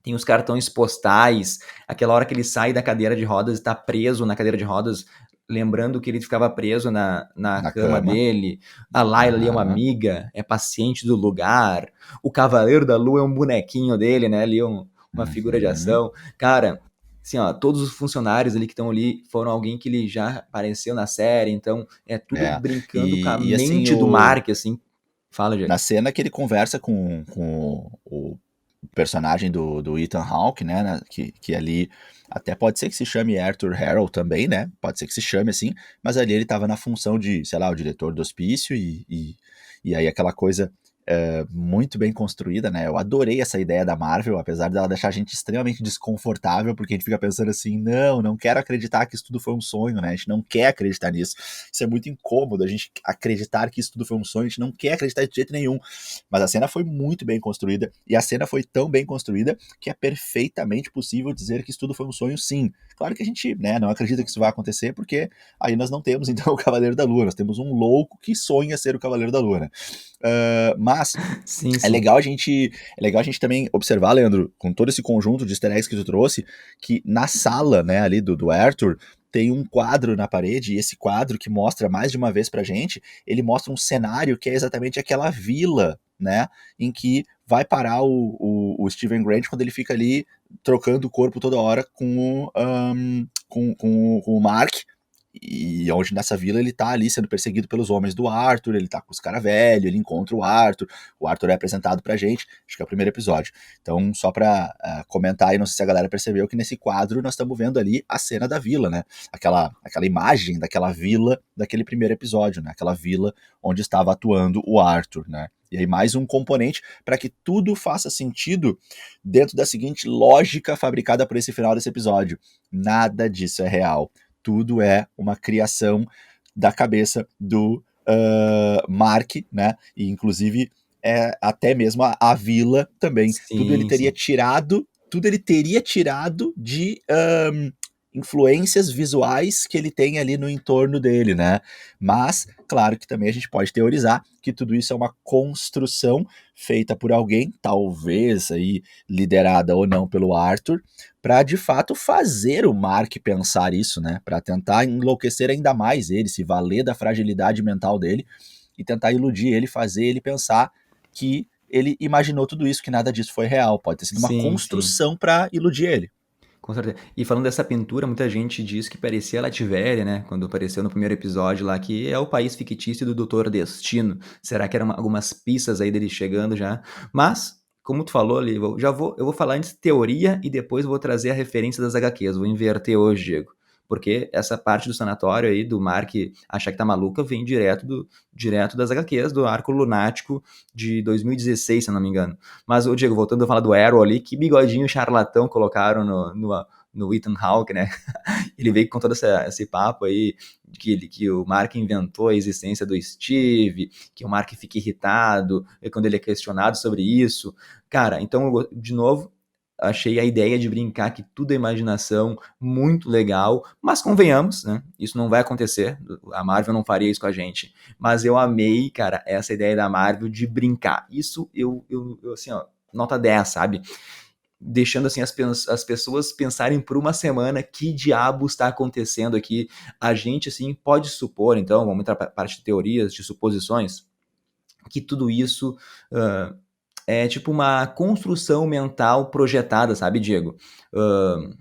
tem os cartões postais, aquela hora que ele sai da cadeira de rodas e tá preso na cadeira de rodas, lembrando que ele ficava preso na
Na
cama
cama.
dele, a Layla ali é uma
Aham.
amiga, é paciente do lugar, o Cavaleiro da Lua é um bonequinho dele, né, ali uma figura de
Uhum.
ação, cara, assim, ó, todos os funcionários ali que estão ali foram alguém que ele já apareceu na série, então é tudo
É.
brincando com a
E assim,
mente do Mark, assim, fala, Diego.
na cena que ele conversa com o personagem do Ethan Hawke, né, que ali até pode ser que se chame Arthur Harrow também, né, pode ser que se chame assim, mas ali ele estava na função de, sei lá, o diretor do hospício e aí aquela coisa muito bem construída, né, eu adorei essa ideia da Marvel, apesar dela deixar a gente extremamente desconfortável, porque a gente fica pensando assim, não quero acreditar que isso tudo foi um sonho, né, a gente não quer acreditar nisso, isso é muito incômodo, a gente acreditar que isso tudo foi um sonho, a gente não quer acreditar de jeito nenhum, mas a cena foi muito bem construída, e a cena foi tão bem construída que é perfeitamente possível dizer que isso tudo foi um sonho, sim. Claro que a gente, né, não acredita que isso vai acontecer, porque aí nós não temos, então, o Cavaleiro da Lua, nós temos um louco que sonha ser o Cavaleiro da Lua, né? Mas
Sim,
é
sim.
legal a gente, é legal a gente também observar, Leandro, com todo esse conjunto de easter eggs que tu trouxe, que na sala, né, ali do Arthur, tem um quadro na parede, e esse quadro que mostra mais de uma vez pra gente, ele mostra um cenário que é exatamente aquela vila, né, em que vai parar o Steven Grant quando ele fica ali trocando o corpo toda hora com o Mark, e onde nessa vila ele tá ali sendo perseguido pelos homens do Arthur, ele tá com os caras velhos, ele encontra o Arthur é apresentado pra gente, acho que é o primeiro episódio. Então, só pra comentar aí, não sei se a galera percebeu que nesse quadro nós estamos vendo ali a cena da vila, né? Aquela imagem daquela vila daquele primeiro episódio, né? Aquela vila onde estava atuando o Arthur, né? E aí mais um componente para que tudo faça sentido dentro da seguinte lógica fabricada por esse final desse episódio. Nada disso é real. Tudo é uma criação da cabeça do Mark, né? E inclusive até mesmo a vila também.
Sim, sim.
Tudo ele teria tirado de influências visuais que ele tem ali no entorno dele, né? Mas, claro que também a gente pode teorizar que tudo isso é uma construção feita por alguém, talvez aí liderada ou não pelo Arthur, para de fato fazer o Mark pensar isso, né? Para tentar enlouquecer ainda mais ele, se valer da fragilidade mental dele e tentar iludir ele, fazer ele pensar que ele imaginou tudo isso, que nada disso foi real. Pode ter sido uma
Sim, sim.
construção para iludir ele.
Com certeza. E falando dessa pintura, muita gente diz que parecia Lativéria, né? Quando apareceu no primeiro episódio lá, que é o país fictício do Doutor Destino. Será que eram algumas pistas aí dele chegando já? Mas, como tu falou ali, eu vou falar antes teoria e depois vou trazer a referência das HQs. Vou inverter hoje, Diego. Porque essa parte do sanatório aí, do Mark achar que tá maluca, vem direto das HQs, do Arco Lunático de 2016, se eu não me engano. Mas, ô Diego, voltando a falar do Arrow ali, que bigodinho charlatão colocaram no Ethan Hawke, né? Ele veio com todo esse papo aí que o Mark inventou a existência do Steve, que o Mark fica irritado quando ele é questionado sobre isso. Cara, então, de novo, achei a ideia de brincar que tudo é imaginação muito legal, mas convenhamos, né? Isso não vai acontecer, a Marvel não faria isso com a gente. Mas eu amei, cara, essa ideia da Marvel de brincar. Isso eu assim, ó, nota 10, sabe? Deixando assim as pessoas pensarem por uma semana que diabo está acontecendo aqui. A gente assim pode supor, então, vamos entrar para a parte de teorias, de suposições, que tudo isso é tipo uma construção mental projetada, sabe, Diego? Uh,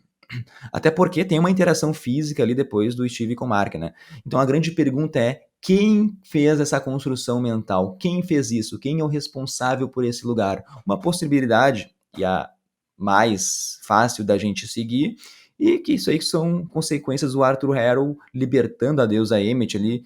Até porque tem uma interação física ali depois do Steve com o Mark, né? Então a grande pergunta é: quem fez essa construção mental? Quem fez isso? Quem é o responsável por esse lugar? Uma possibilidade, e a mais fácil da gente seguir, e que isso aí são consequências do Arthur Harrow libertando a deusa Emmett ali,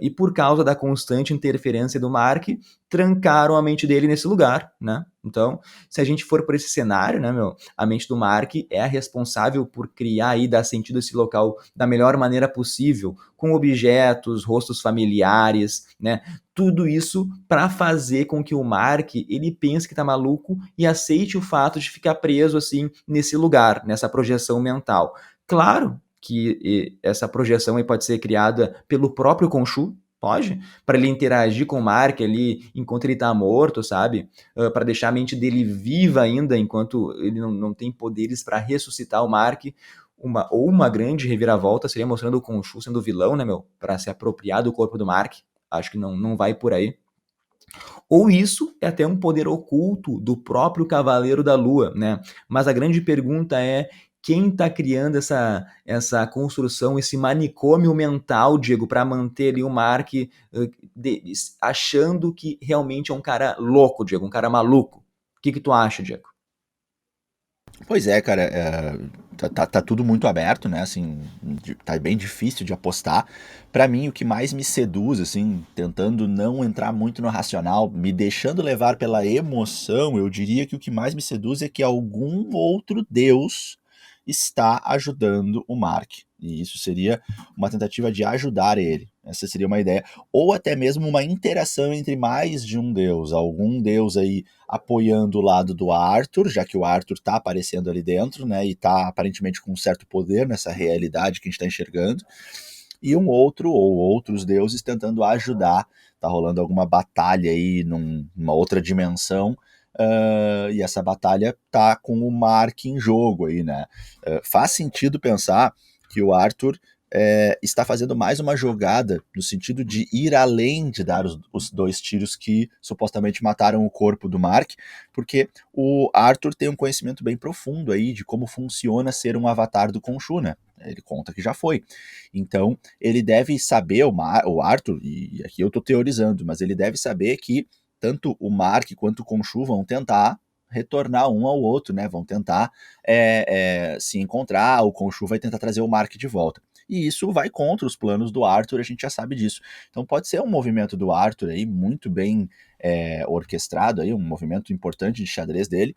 e por causa da constante interferência do Mark, trancaram a mente dele nesse lugar, né? Então, se a gente for por esse cenário, né, meu, a mente do Mark é a responsável por criar e dar sentido a esse local da melhor maneira possível, com objetos, rostos familiares, né? Tudo isso para fazer com que o Mark ele pense que tá maluco e aceite o fato de ficar preso assim nesse lugar, nessa projeção mental. Claro que essa projeção aí pode ser criada pelo próprio Khonshu, pode, para ele interagir com o Mark ali enquanto ele tá morto, sabe? Para deixar a mente dele viva ainda enquanto ele não tem poderes para ressuscitar o Mark. Uma grande reviravolta seria mostrando o Khonshu sendo vilão, né, meu? Para se apropriar do corpo do Mark. Acho que não vai por aí. Ou isso é até um poder oculto do próprio Cavaleiro da Lua, né? Mas a grande pergunta é: quem está criando essa construção, esse manicômio mental, Diego, para manter ali o Mark achando que realmente é um cara louco, Diego, um cara maluco? O que tu acha, Diego?
Pois é, cara, tá tudo muito aberto, né? Assim, tá bem difícil de apostar. Pra mim, o que mais me seduz, assim, tentando não entrar muito no racional, me deixando levar pela emoção, eu diria que o que mais me seduz é que algum outro Deus está ajudando o Mark. E isso seria uma tentativa de ajudar ele. Essa seria uma ideia. Ou até mesmo uma interação entre mais de um Deus. Algum Deus aí apoiando o lado do Arthur, já que o Arthur tá aparecendo ali dentro, né, e tá aparentemente com um certo poder nessa realidade que a gente tá enxergando, e um outro ou outros deuses tentando ajudar, tá rolando alguma batalha aí numa outra dimensão, e essa batalha tá com o Mark em jogo aí, né. Faz sentido pensar que o Arthur está fazendo mais uma jogada no sentido de ir além de dar os dois tiros que supostamente mataram o corpo do Mark, porque o Arthur tem um conhecimento bem profundo aí de como funciona ser um avatar do Khonshu, né? Ele conta que já foi. Então, ele deve saber, o Arthur, e aqui eu tô teorizando, mas ele deve saber que tanto o Mark quanto o Khonshu vão tentar retornar um ao outro, né? Vão tentar se encontrar, o Khonshu vai tentar trazer o Mark de volta. E isso vai contra os planos do Arthur, a gente já sabe disso. Então pode ser um movimento do Arthur aí, muito bem orquestrado, aí, um movimento importante de xadrez dele,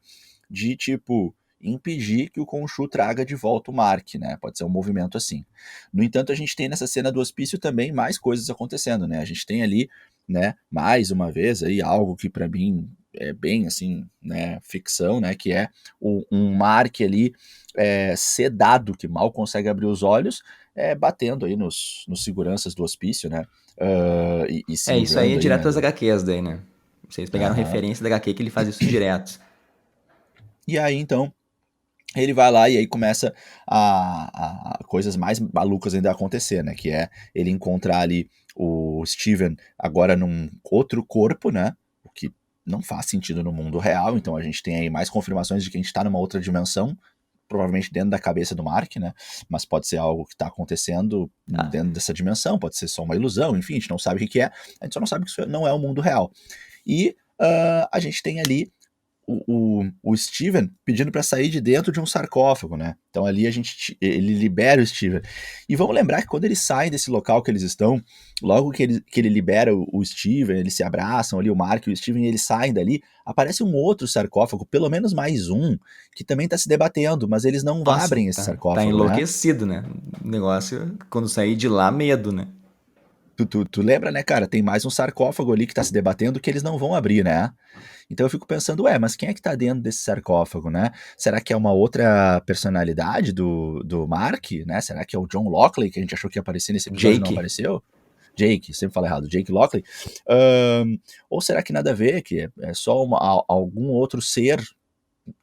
de tipo impedir que o Khonshu traga de volta o Mark, né? Pode ser um movimento assim. No entanto, a gente tem nessa cena do hospício também mais coisas acontecendo, né? A gente tem ali, né, mais uma vez aí algo que para mim é bem assim, né, ficção, né, que é um Mark ali sedado, que mal consegue abrir os olhos, batendo aí nos seguranças do hospício, né, e se
Isso aí é
livrando aí,
direto
né,
das HQs daí, né? Vocês pegaram
aham.
referência da HQ que ele faz isso direto.
E aí, então, ele vai lá e aí começa a coisas mais malucas ainda a acontecer, né, que é ele encontrar ali o Steven agora num outro corpo, né, o que não faz sentido no mundo real, então a gente tem aí mais confirmações de que a gente tá numa outra dimensão, provavelmente dentro da cabeça do Mark, né? Mas pode ser algo que está acontecendo
Ah,
dentro dessa dimensão, pode ser só uma ilusão, enfim, a gente não sabe o que é, a gente só não sabe que isso não é o mundo real. E a gente tem ali o Steven pedindo para sair de dentro de um sarcófago, né? Então ali ele libera o Steven. E vamos lembrar que quando eles saem desse local que eles estão, logo que ele libera o Steven, eles se abraçam ali, o Mark e o Steven, e eles saem dali, aparece um outro sarcófago, pelo menos mais um, que também tá se debatendo, mas eles não
Nossa,
abrem esse
tá
sarcófago, né?
enlouquecido, né? O negócio, quando sair de lá, medo, né?
Tu lembra, né, cara? Tem mais um sarcófago ali que tá se debatendo que eles não vão abrir, né? Então eu fico pensando, mas quem é que tá dentro desse sarcófago, né? Será que é uma outra personalidade do Mark, né? Será que é o John Lockley, que a gente achou que ia aparecer nesse episódio e não
Jake.
apareceu? Jake, sempre falo errado, Jake Lockley. Ahn, ou será que nada a ver, que é só algum outro ser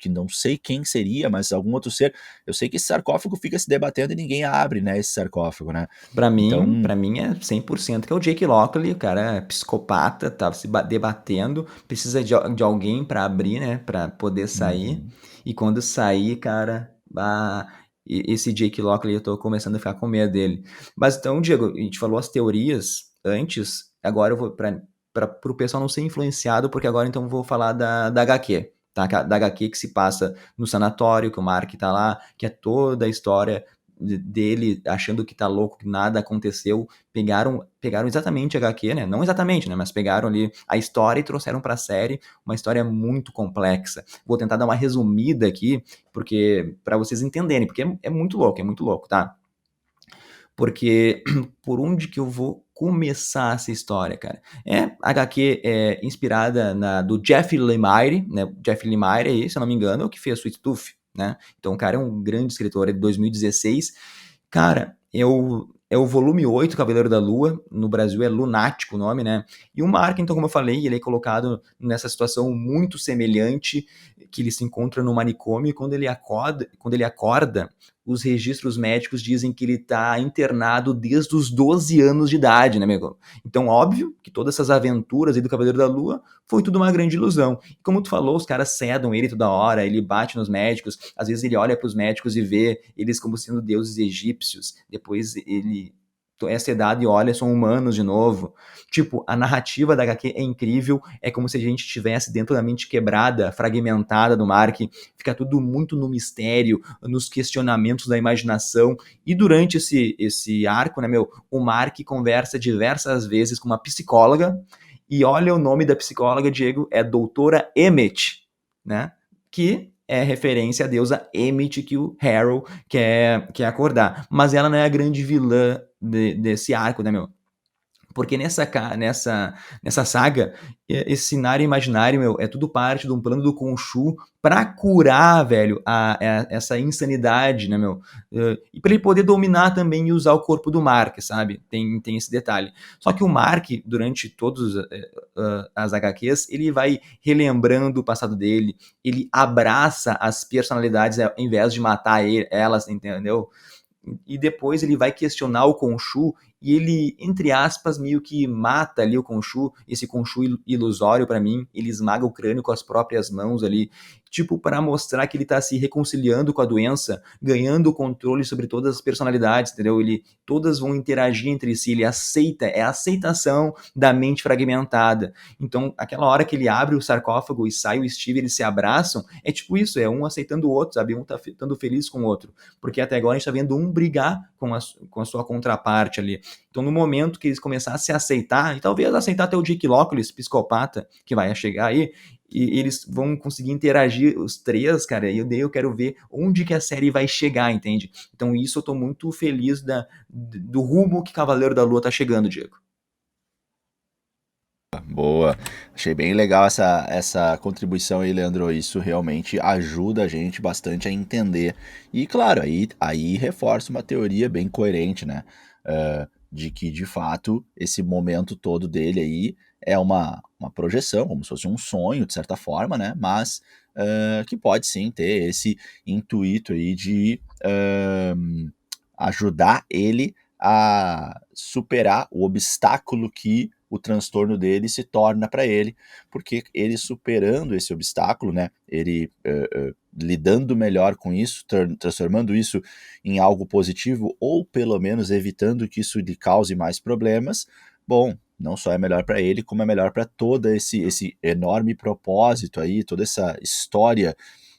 que não sei quem seria, mas algum outro ser. Eu sei que esse sarcófago fica se debatendo e ninguém abre, né, esse sarcófago, né? Então,
Pra mim é 100% que é o Jake Lockley, o cara é psicopata, tá se debatendo, precisa de alguém pra abrir, né, pra poder sair.
uhum.
E quando sair, cara, esse Jake Lockley eu tô começando a ficar com medo dele. Mas então, Diego, a gente falou as teorias antes, agora eu vou pro pessoal não ser influenciado, porque agora então eu vou falar da HQ. Tá? Da HQ que se passa no sanatório, que o Mark tá lá, que é toda a história dele achando que tá louco, que nada aconteceu, pegaram exatamente a HQ, né? Não exatamente, né? Mas pegaram ali a história e trouxeram pra série, uma história muito complexa. Vou tentar dar uma resumida aqui, porque para vocês entenderem, porque é muito louco, tá? Porque por onde que eu vou começar essa história, cara? A HQ é inspirada do Jeff Lemire, né? Jeff Lemire aí, se eu não me engano, é o que fez Sweet Tooth, né? Então o cara é um grande escritor, é de 2016. Cara, é o volume 8, Cavaleiro da Lua, no Brasil é Lunático o nome, né? E o Mark, então, como eu falei, ele é colocado nessa situação muito semelhante, que ele se encontra no manicômio, e quando ele acorda, os registros médicos dizem que ele está internado desde os 12 anos de idade, né, amigo? Então, óbvio que todas essas aventuras aí do Cavaleiro da Lua foi tudo uma grande ilusão. E como tu falou, os caras cedam ele toda hora, ele bate nos médicos, às vezes ele olha para os médicos e vê eles como sendo deuses egípcios, depois ele é sedado e olha, são humanos de novo. Tipo, a narrativa da HQ é incrível, é como se a gente estivesse dentro da mente quebrada, fragmentada do Mark, fica tudo muito no mistério, nos questionamentos da imaginação, e durante esse arco, né, o Mark conversa diversas vezes com uma psicóloga, e olha o nome da psicóloga, Diego, é Doutora Emmett, né, que é referência à deusa Emmett que o Harrow quer acordar, mas ela não é a grande vilã desse arco, né, porque nessa saga, esse cenário imaginário, é tudo parte de um plano do Khonshu pra curar, velho, essa insanidade, né, e pra ele poder dominar também e usar o corpo do Mark, sabe? Tem esse detalhe. Só que o Mark, durante todas as HQs, ele vai relembrando o passado dele, ele abraça as personalidades ao invés de matar elas, entendeu? E depois ele vai questionar o Khonshu e ele, entre aspas, meio que mata ali o Khonshu, esse Khonshu ilusório para mim, ele esmaga o crânio com as próprias mãos ali, tipo para mostrar que ele tá se reconciliando com a doença, ganhando o controle sobre todas as personalidades, entendeu? Todas vão interagir entre si, ele aceita, é a aceitação da mente fragmentada. Então, aquela hora que ele abre o sarcófago e sai o Steve, eles se abraçam, é tipo isso, é um aceitando o outro, sabe? Um tá ficando feliz com o outro, porque até agora a gente tá vendo um brigar com a sua contraparte ali. Então, no momento que eles começarem a se aceitar, e talvez aceitar até o Jake Lockley, esse psicopata que vai chegar aí, e eles vão conseguir interagir os três, cara, e daí eu quero ver onde que a série vai chegar, entende? Então isso eu tô muito feliz do rumo que Cavaleiro da Lua tá chegando, Diego.
Boa. Achei bem legal essa contribuição aí, Leandro. Isso realmente ajuda a gente bastante a entender. E, claro, aí reforça uma teoria bem coerente, né? De que, de fato, esse momento todo dele aí é uma projeção, como se fosse um sonho, de certa forma, né? Mas que pode sim ter esse intuito aí de ajudar ele a superar o obstáculo que o transtorno dele se torna para ele, porque ele superando esse obstáculo, né, ele lidando melhor com isso, transformando isso em algo positivo, ou pelo menos evitando que isso lhe cause mais problemas, bom, Não só é melhor para ele, como é melhor para todo esse enorme propósito aí, toda essa história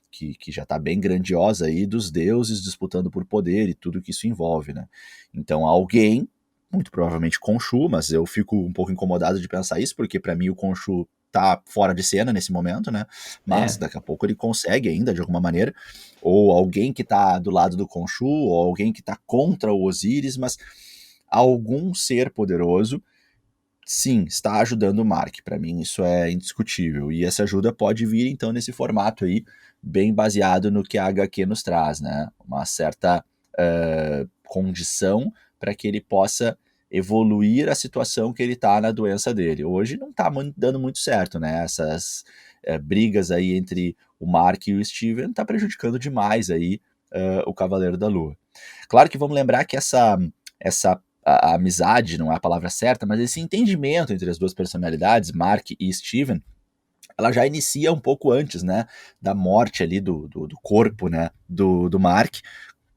que já está bem grandiosa aí dos deuses disputando por poder e tudo que isso envolve, né? Então alguém, muito provavelmente Khonshu, mas eu fico um pouco incomodado de pensar isso, porque para mim o Khonshu tá fora de cena nesse momento, né? Mas
É,
daqui a pouco ele consegue ainda, de alguma maneira, ou alguém que tá do lado do Khonshu, ou alguém que tá contra o Osíris, mas algum ser poderoso, sim, está ajudando o Mark. Para mim isso é indiscutível. E essa ajuda pode vir então nesse formato aí, bem baseado no que a HQ nos traz, né? Uma certa condição para que ele possa evoluir a situação que ele está na doença dele. Hoje não está dando muito certo, né? Essas brigas aí entre o Mark e o Steven tá prejudicando demais aí o Cavaleiro da Lua. Claro que vamos lembrar que essa a amizade não é a palavra certa, mas esse entendimento entre as duas personalidades, Mark e Steven, ela já inicia um pouco antes, né, da morte ali do corpo, né, do Mark,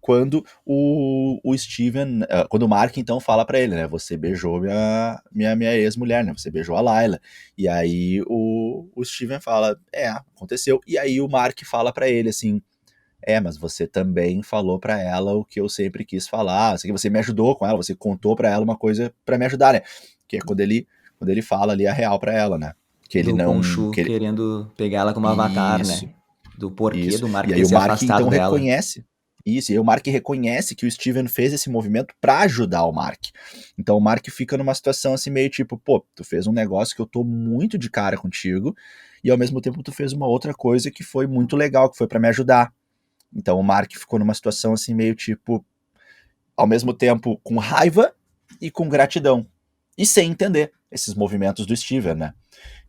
quando o Steven, quando o Mark então fala para ele, né, você beijou minha ex-mulher, né, você beijou a Layla, e aí o Steven fala, aconteceu, e aí o Mark fala para ele assim, mas você também falou pra ela o que eu sempre quis falar, que você me ajudou com ela, você contou pra ela uma coisa pra me ajudar, né? Que é quando ele fala ali a real pra ela, né? Que ele
do
não,
Khonshu
que ele,
querendo pegar ela como avatar,
isso,
né? Do porquê
isso.
do Mark
E aí
ter
o
se
Mark então
afastado dela.
reconhece isso, e aí o Mark reconhece que o Steven fez esse movimento pra ajudar o Mark. Então o Mark fica numa situação assim meio tipo, pô, tu fez um negócio que eu tô muito de cara contigo, e ao mesmo tempo tu fez uma outra coisa que foi muito legal, que foi pra me ajudar. Então o Mark ficou numa situação assim meio tipo, ao mesmo tempo com raiva e com gratidão. E sem entender esses movimentos do Steven, né?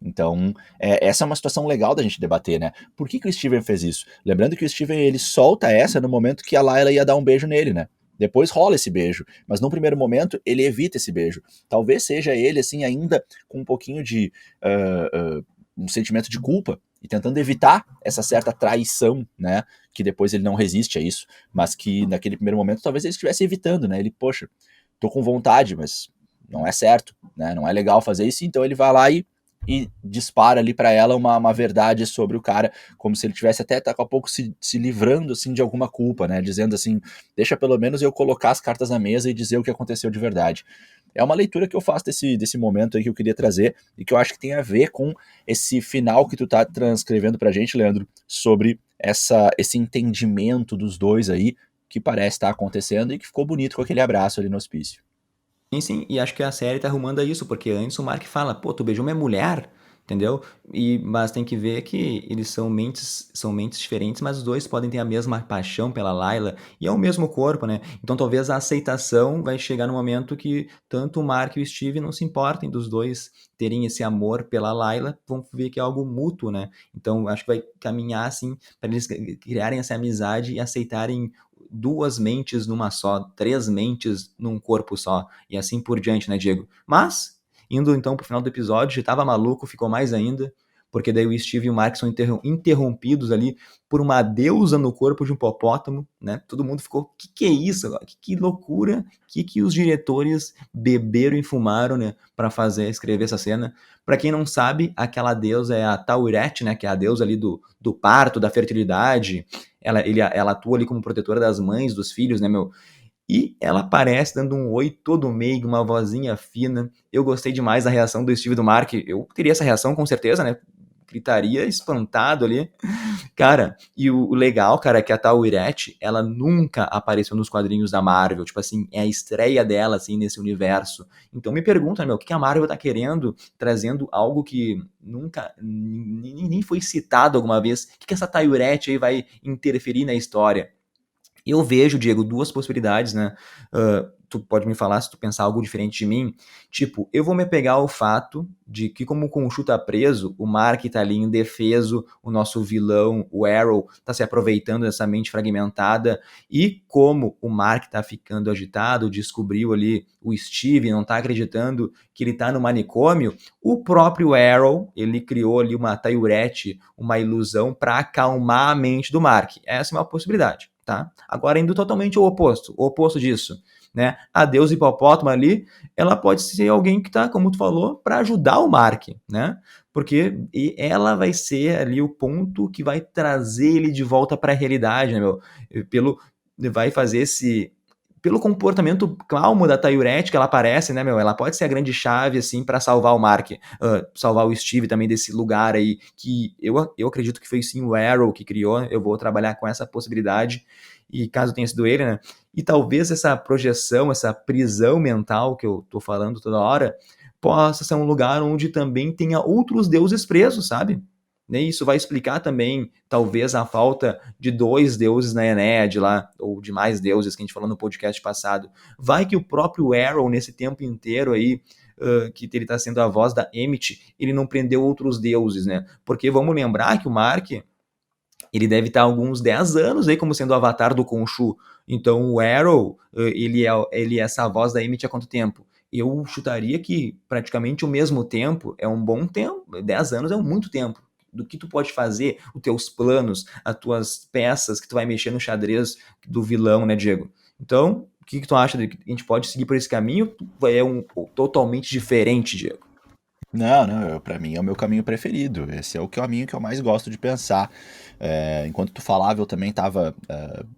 Então, essa é uma situação legal da gente debater, né? Por que o Steven fez isso? Lembrando que o Steven, ele solta essa no momento que a Layla ia dar um beijo nele, né? Depois rola esse beijo, mas num primeiro momento ele evita esse beijo. Talvez seja ele, assim, ainda com um pouquinho de um sentimento de culpa e tentando evitar essa certa traição, né? Que depois ele não resiste a isso, mas que naquele primeiro momento talvez ele estivesse evitando, né? Ele, poxa, tô com vontade, mas não é certo, né? Não é legal fazer isso, então ele vai lá e dispara ali para ela uma verdade sobre o cara, como se ele tivesse até daqui a pouco se livrando assim de alguma culpa, né? Dizendo assim, deixa pelo menos eu colocar as cartas na mesa e dizer o que aconteceu de verdade. É uma leitura que eu faço desse momento aí que eu queria trazer e que eu acho que tem a ver com esse final que tu tá transcrevendo pra gente, Leandro, sobre esse entendimento dos dois aí que parece estar acontecendo e que ficou bonito com aquele abraço ali no hospício.
Sim, sim, e acho que a série tá arrumando a isso, porque antes o Mark fala, pô, tu beijou minha mulher, entendeu? Mas tem que ver que eles são mentes diferentes, mas os dois podem ter a mesma paixão pela Layla, e é o mesmo corpo, né? Então talvez a aceitação vai chegar no momento que tanto o Mark e o Steve não se importem dos dois terem esse amor pela Layla, vão ver que é algo mútuo, né? Então acho que vai caminhar assim, para eles criarem essa amizade e aceitarem duas mentes numa só, três mentes num corpo só, e assim por diante, né, Diego? Mas, indo então pro final do episódio, já tava maluco, ficou mais ainda, porque daí o Steve e o Mark são interrompidos ali por uma deusa no corpo de um hipopótamo, né? Todo mundo ficou, que é isso agora? Que loucura, que os diretores beberam e fumaram, né, para escrever essa cena. Para quem não sabe, aquela deusa é a Tauret, né, que é a deusa ali do parto, da fertilidade. Ela atua ali como protetora das mães, dos filhos, né, meu? E ela aparece dando um oi todo meigo, uma vozinha fina. Eu gostei demais da reação do Steve e do Mark. Eu teria essa reação com certeza, né? Gritaria espantado ali. Cara, e o legal, cara, é que a tal Irete, ela nunca apareceu nos quadrinhos da Marvel. Tipo assim, é a estreia dela, assim, nesse universo. Então me pergunta, meu, o que a Marvel tá querendo, trazendo algo que nunca, nem foi citado alguma vez. O que essa Taurete aí vai interferir na história? Eu vejo, Diego, duas possibilidades, né? Tu pode me falar se tu pensar algo diferente de mim. Tipo, eu vou me pegar ao fato de que, como o Khonshu tá preso, o Mark tá ali indefeso, o nosso vilão, o Arrow, tá se aproveitando dessa mente fragmentada, e como o Mark tá ficando agitado, descobriu ali o Steve, não tá acreditando que ele tá no manicômio, o próprio Arrow, ele criou ali uma Taurete, uma ilusão para acalmar a mente do Mark. Essa é uma possibilidade. Tá? Agora, indo totalmente ao oposto. O oposto disso. né? A deusa hipopótamo ali, ela pode ser alguém que tá, como tu falou, para ajudar o Mark, né? Porque ela vai ser ali o ponto que vai trazer ele de volta para a realidade, né, meu? Vai fazer pelo comportamento calmo da Tayurette que ela aparece, né, meu? Ela pode ser a grande chave, assim, para salvar o Mark, salvar o Steve também desse lugar aí, que eu acredito que foi sim o Arrow que criou. Eu vou trabalhar com essa possibilidade, e caso tenha sido ele, né? E talvez essa projeção, essa prisão mental que eu tô falando toda hora, possa ser um lugar onde também tenha outros deuses presos, sabe? E isso vai explicar também, talvez, a falta de 2 deuses na Enéade lá, ou de mais deuses que a gente falou no podcast passado. Vai que o próprio Arrow, nesse tempo inteiro aí, que ele está sendo a voz da Emmett, ele não prendeu outros deuses, né? Porque vamos lembrar que o Mark, ele deve estar alguns 10 anos aí como sendo o avatar do Khonshu. Então o Arrow, ele é essa voz da Emmett há quanto tempo? Eu chutaria que praticamente o mesmo tempo, é um bom tempo, 10 anos é muito tempo. Do que tu pode fazer, os teus planos, as tuas peças que tu vai mexer no xadrez do vilão, né, Diego? Então, o que tu acha? A gente pode seguir por esse caminho? É totalmente diferente, Diego?
Não, para mim é o meu caminho preferido. Esse é o caminho que eu mais gosto de pensar. Enquanto tu falava, eu também estava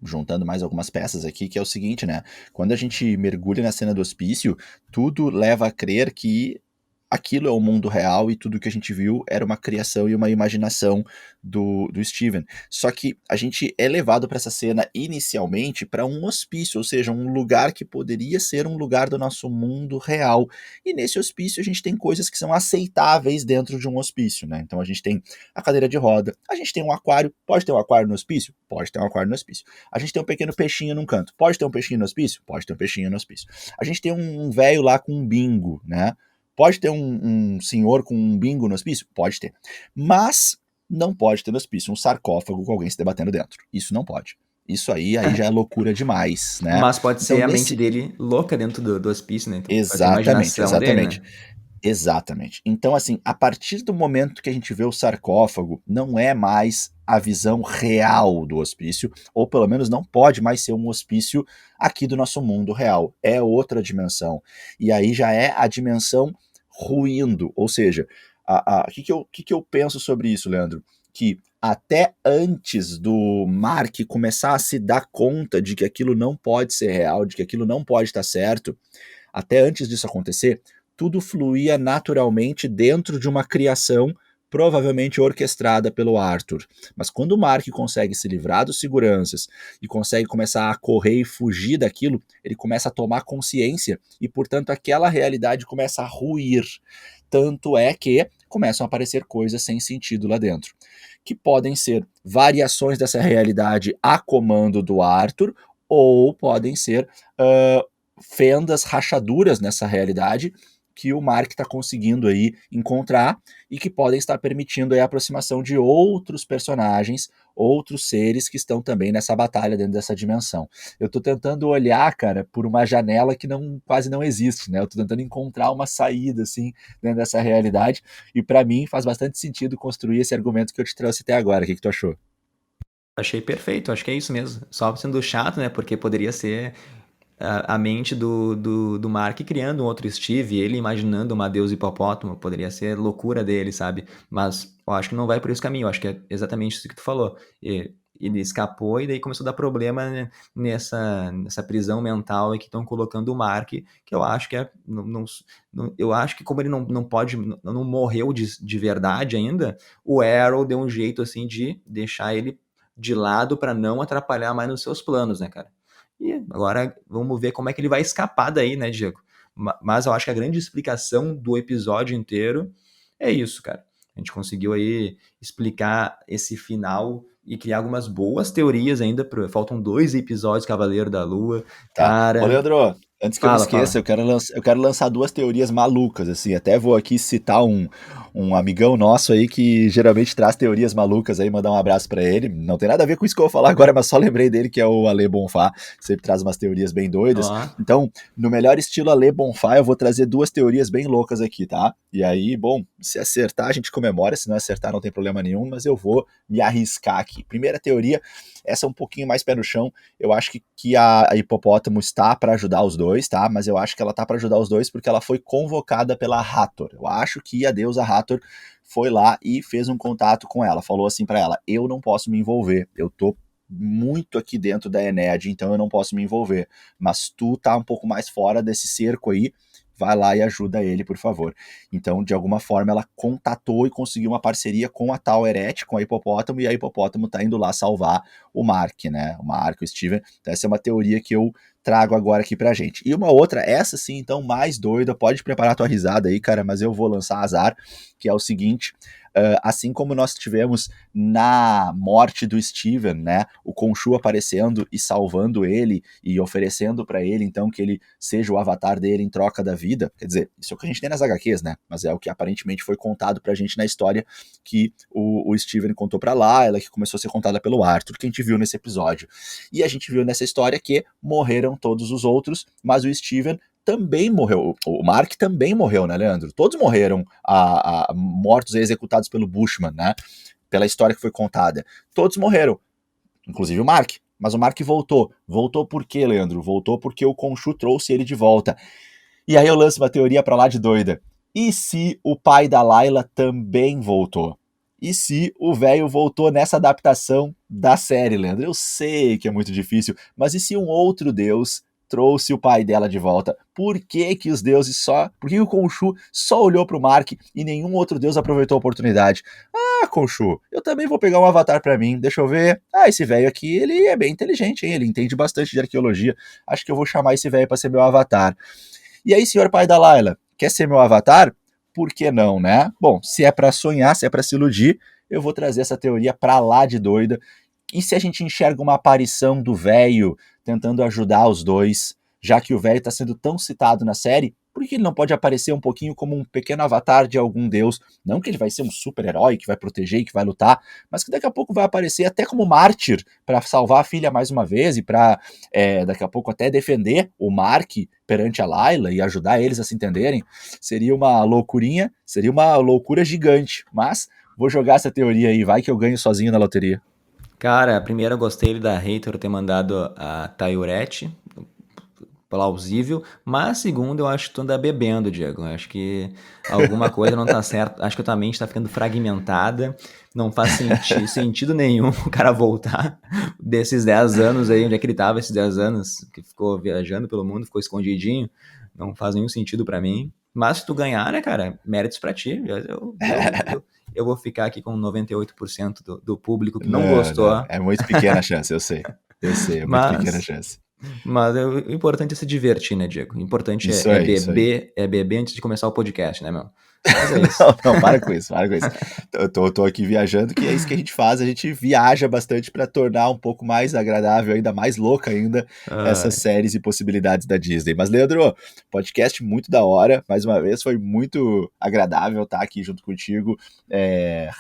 juntando mais algumas peças aqui, que é o seguinte, né? Quando a gente mergulha na cena do hospício, tudo leva a crer que aquilo é o mundo real e tudo que a gente viu era uma criação e uma imaginação do Steven. Só que a gente é levado para essa cena inicialmente para um hospício, ou seja, um lugar que poderia ser um lugar do nosso mundo real. E nesse hospício a gente tem coisas que são aceitáveis dentro de um hospício, né? Então a gente tem a cadeira de roda, a gente tem um aquário, pode ter um aquário no hospício? Pode ter um aquário no hospício. A gente tem um pequeno peixinho num canto, pode ter um peixinho no hospício? Pode ter um peixinho no hospício. A gente tem um velho lá com um bingo, né? Pode ter um senhor com um bingo no hospício? Pode ter. Mas não pode ter no hospício um sarcófago com alguém se debatendo dentro. Isso não pode. Isso aí já é loucura demais, né?
Mas pode
Então,
ser a mente
nesse.
dele louca dentro do hospício, né? Então, pode ser a
Exatamente,
imaginação dele, né?
exatamente. Exatamente. Então, assim, a partir do momento que a gente vê o sarcófago, não é mais a visão real do hospício, ou pelo menos não pode mais ser um hospício aqui do nosso mundo real. É outra dimensão. E aí já é a dimensão ruindo. Ou seja, o que eu penso sobre isso, Leandro? Que até antes do Mark começar a se dar conta de que aquilo não pode ser real, de que aquilo não pode estar certo, até antes disso acontecer, tudo fluía naturalmente dentro de uma criação provavelmente orquestrada pelo Arthur. Mas quando o Mark consegue se livrar dos seguranças e consegue começar a correr e fugir daquilo, ele começa a tomar consciência e, portanto, aquela realidade começa a ruir. Tanto é que começam a aparecer coisas sem sentido lá dentro, que podem ser variações dessa realidade a comando do Arthur, ou podem ser fendas, rachaduras nessa realidade que o Mark está conseguindo aí encontrar e que podem estar permitindo aí a aproximação de outros personagens, outros seres que estão também nessa batalha dentro dessa dimensão. Eu estou tentando olhar, cara, por uma janela que quase não existe, né? Eu estou tentando encontrar uma saída assim dentro dessa realidade e para mim faz bastante sentido construir esse argumento que eu te trouxe até agora. O que tu achou?
Achei perfeito, acho que é isso mesmo. Só sendo chato, né? Porque poderia ser a mente do Mark criando um outro Steve, ele imaginando uma deusa hipopótamo, poderia ser loucura dele, sabe? Mas eu acho que não vai por esse caminho, eu acho que é exatamente isso que tu falou. Ele escapou e daí começou a dar problema, né, nessa prisão mental e que estão colocando o Mark, que eu acho que é. Eu acho que como ele não pode, não morreu de verdade ainda, o Arrow deu um jeito assim de deixar ele de lado para não atrapalhar mais nos seus planos, né, cara? E agora vamos ver como é que ele vai escapar daí, né, Diego? Mas eu acho que a grande explicação do episódio inteiro é isso, cara. A gente conseguiu aí explicar esse final e criar algumas boas teorias ainda. Faltam 2 episódios Cavaleiro da Lua.
Tá. Ô,
Cara,
Leandro, antes que eu me
fala,
esqueça,
fala.
eu quero lançar duas teorias malucas, assim. Até vou aqui citar um amigão nosso aí que geralmente traz teorias malucas aí, mandar um abraço pra ele. Não tem nada a ver com isso que eu vou falar agora, mas só lembrei dele, que é o Ale Bonfá, sempre traz umas teorias bem doidas.
Ó,
Então, no melhor estilo Ale Bonfá, eu vou trazer duas teorias bem loucas aqui, tá? E aí, bom, se acertar a gente comemora, se não acertar não tem problema nenhum, mas eu vou me arriscar aqui. Primeira teoria, essa é um pouquinho mais pé no chão. Eu acho que a Hipopótamo está para ajudar os dois, tá? Mas eu acho que ela tá para ajudar os dois porque ela foi convocada pela Hathor. Eu acho que a deusa Hathor foi lá e fez um contato com ela. Falou assim para ela: eu não posso me envolver, eu tô muito aqui dentro da Ened, então eu não posso me envolver. Mas tu tá um pouco mais fora desse cerco aí, vai lá e ajuda ele, por favor. Então, de alguma forma, ela contatou e conseguiu uma parceria com a tal Eret, com a Hipopótamo, e a Hipopótamo tá indo lá salvar o Mark, né? O Mark, o Steven. Então, essa é uma teoria que eu trago agora aqui pra gente. E uma outra, essa sim, então, mais doida, pode preparar tua risada aí, cara, mas eu vou lançar azar, que é o seguinte: assim como nós tivemos na morte do Steven, né, o Khonshu aparecendo e salvando ele e oferecendo para ele, então, que ele seja o avatar dele em troca da vida, quer dizer, isso é o que a gente tem nas HQs, né, mas é o que aparentemente foi contado pra gente na história que o Steven contou pra Layla, que começou a ser contada pelo Arthur, que a gente viu nesse episódio. E a gente viu nessa história que morreram todos os outros, mas o Steven também morreu. O Mark também morreu, né, Leandro? Todos morreram mortos e executados pelo Bushman, né? Pela história que foi contada. Todos morreram, inclusive o Mark. Mas o Mark voltou. Voltou por quê, Leandro? Voltou porque o Khonshu trouxe ele de volta. E aí eu lanço uma teoria pra lá de doida. E se o pai da Layla também voltou? E se o velho voltou nessa adaptação da série, Leandro? Eu sei que é muito difícil, mas e se um outro deus trouxe o pai dela de volta? Por que que os deuses só... Por que o Khonshu só olhou pro Mark e nenhum outro deus aproveitou a oportunidade? Ah, Khonshu, eu também vou pegar um avatar pra mim, deixa eu ver. Ah, esse velho aqui, ele é bem inteligente, hein? Ele entende bastante de arqueologia. Acho que eu vou chamar esse velho pra ser meu avatar. E aí, senhor pai da Layla, quer ser meu avatar? Por que não, né? Bom, se é pra sonhar, se é pra se iludir, eu vou trazer essa teoria pra lá de doida. E se a gente enxerga uma aparição do velho tentando ajudar os dois, já que o velho está sendo tão citado na série, por que ele não pode aparecer um pouquinho como um pequeno avatar de algum deus? Não que ele vai ser um super-herói que vai proteger e que vai lutar, mas que daqui a pouco vai aparecer até como mártir para salvar a filha mais uma vez e para daqui a pouco até defender o Mark perante a Layla e ajudar eles a se entenderem. Seria uma loucurinha, seria uma loucura gigante, mas vou jogar essa teoria aí, vai que eu ganho sozinho na loteria.
cara, primeiro eu gostei da Hathor ter mandado a Tayurete, plausível, mas segundo eu acho que tu anda bebendo, Diego. Eu acho que alguma coisa não tá certa. Acho que a tua mente tá ficando fragmentada. Não faz sentido nenhum o cara voltar desses 10 anos aí, onde é que ele tava esses 10 anos, que ficou viajando pelo mundo, ficou escondidinho. Não faz nenhum sentido pra mim. Mas se tu ganhar, né, cara, méritos pra ti. Eu vou ficar aqui com 98% do público que não
Não,
gostou.
não, é muito pequena a chance, eu sei. Eu sei, é muito pequena a
Mas
chance.
Mas o importante é se divertir, né, Diego? O importante
Isso
é
aí, isso aí.
beber, é beber antes de começar o podcast, né, meu? Mas é isso.
Não, não, para com isso, para com isso. Eu tô aqui viajando, que é isso que a gente faz, a gente viaja bastante para tornar um pouco mais agradável, ainda mais louca ainda, essas
Ai,
séries e possibilidades da Disney. Mas, Leandro, podcast muito da hora, mais uma vez, foi muito agradável estar aqui junto contigo,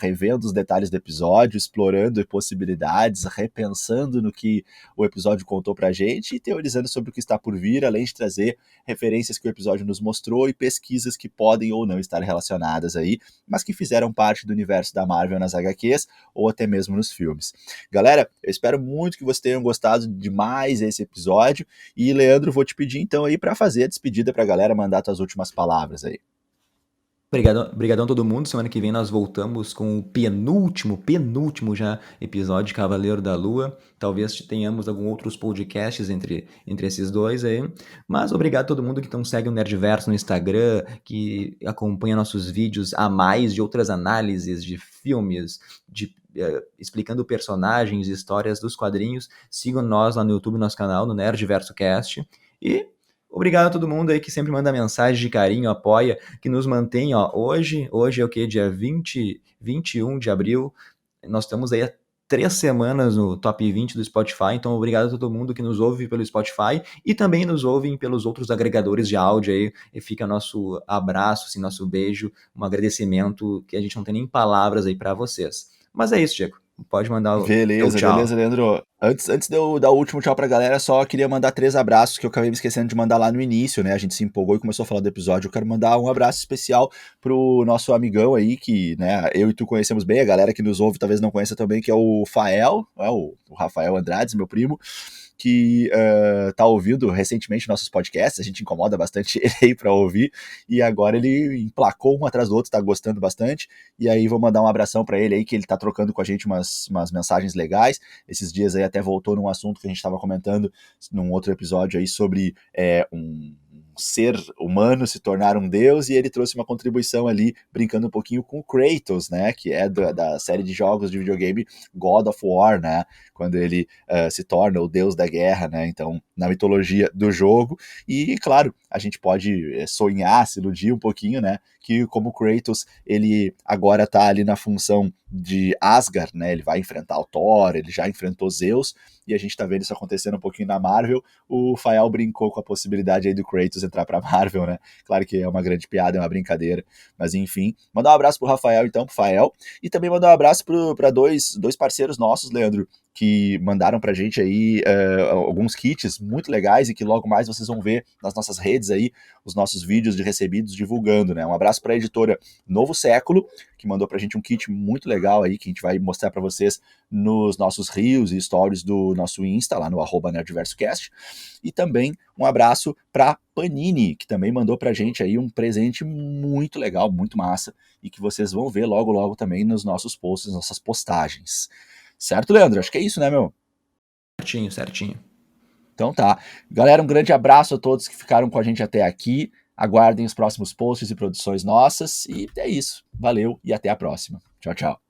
revendo os detalhes do episódio, explorando possibilidades, repensando no que o episódio contou pra gente e teorizando sobre o que está por vir, além de trazer referências que o episódio nos mostrou e pesquisas que podem ou não estar relacionadas aí, mas que fizeram parte do universo da Marvel nas HQs ou até mesmo nos filmes. Galera, eu espero muito que vocês tenham gostado de mais esse episódio e, Leandro, vou te pedir então aí para fazer a despedida pra galera, mandar tuas últimas palavras aí.
Obrigadão todo mundo. Semana que vem nós voltamos com o penúltimo já episódio de Cavaleiro da Lua. Talvez tenhamos alguns outros podcasts entre esses dois aí. Mas obrigado a todo mundo que então segue o Nerdverso no Instagram, que acompanha nossos vídeos a mais de outras análises de filmes, explicando personagens, histórias dos quadrinhos. Sigam nós lá no YouTube, nosso canal, no Nerdverso Cast. E obrigado a todo mundo aí que sempre manda mensagem de carinho, apoia, que nos mantém, ó, hoje é o que? Dia 21 de abril, nós estamos aí a 3 semanas no top 20 do Spotify, então obrigado a todo mundo que nos ouve pelo Spotify e também nos ouvem pelos outros agregadores de áudio aí, e fica nosso abraço, assim, nosso beijo, um agradecimento que a gente não tem nem palavras aí para vocês. Mas é isso, Diego, pode mandar o teu
Beleza,
tchau.
beleza, Leandro. Antes de eu dar o último tchau pra galera, só queria mandar 3 abraços que eu acabei me esquecendo de mandar lá no início, né? A gente se empolgou e começou a falar do episódio. Eu quero mandar um abraço especial pro nosso amigão aí, que, né, eu e tu conhecemos bem, a galera que nos ouve talvez não conheça também, que é o Fael, o Rafael Andrades, meu primo, que tá ouvindo recentemente nossos podcasts, a gente incomoda bastante ele aí pra ouvir, e agora ele emplacou um atrás do outro, tá gostando bastante, e aí vou mandar um abração pra ele aí, que ele tá trocando com a gente umas mensagens legais. Esses dias aí até voltou num assunto que a gente estava comentando num outro episódio aí sobre um ser humano se tornar um deus, e ele trouxe uma contribuição ali, brincando um pouquinho com o Kratos, né, que é da série de jogos de videogame God of War, né, quando ele se torna o deus da guerra, né, então, na mitologia do jogo, e claro, a gente pode sonhar, se iludir um pouquinho, né, que como o Kratos, ele agora tá ali na função de Asgard, né, ele vai enfrentar o Thor, ele já enfrentou Zeus, e a gente tá vendo isso acontecendo um pouquinho na Marvel. O Fael brincou com a possibilidade aí do Kratos entrar pra Marvel, né, claro que é uma grande piada, é uma brincadeira, mas enfim, mandar um abraço pro Rafael então, pro Fael, e também mandar um abraço pra dois parceiros nossos, Leandro, que mandaram pra gente aí alguns kits muito legais e que logo mais vocês vão ver nas nossas redes aí, os nossos vídeos de recebidos divulgando, né? Um abraço para a editora Novo Século, que mandou pra gente um kit muito legal aí, que a gente vai mostrar para vocês nos nossos reels e stories do nosso Insta, lá no @nerdversocast. E também um abraço para Panini, que também mandou pra gente aí um presente muito legal, muito massa, e que vocês vão ver logo logo também nos nossos posts, nas nossas postagens. Certo, Leandro? Acho que é isso, né, meu?
Certinho, certinho.
Então tá. Galera, um grande abraço a todos que ficaram com a gente até aqui. Aguardem os próximos posts e produções nossas. E é isso. Valeu e até a próxima. Tchau, tchau.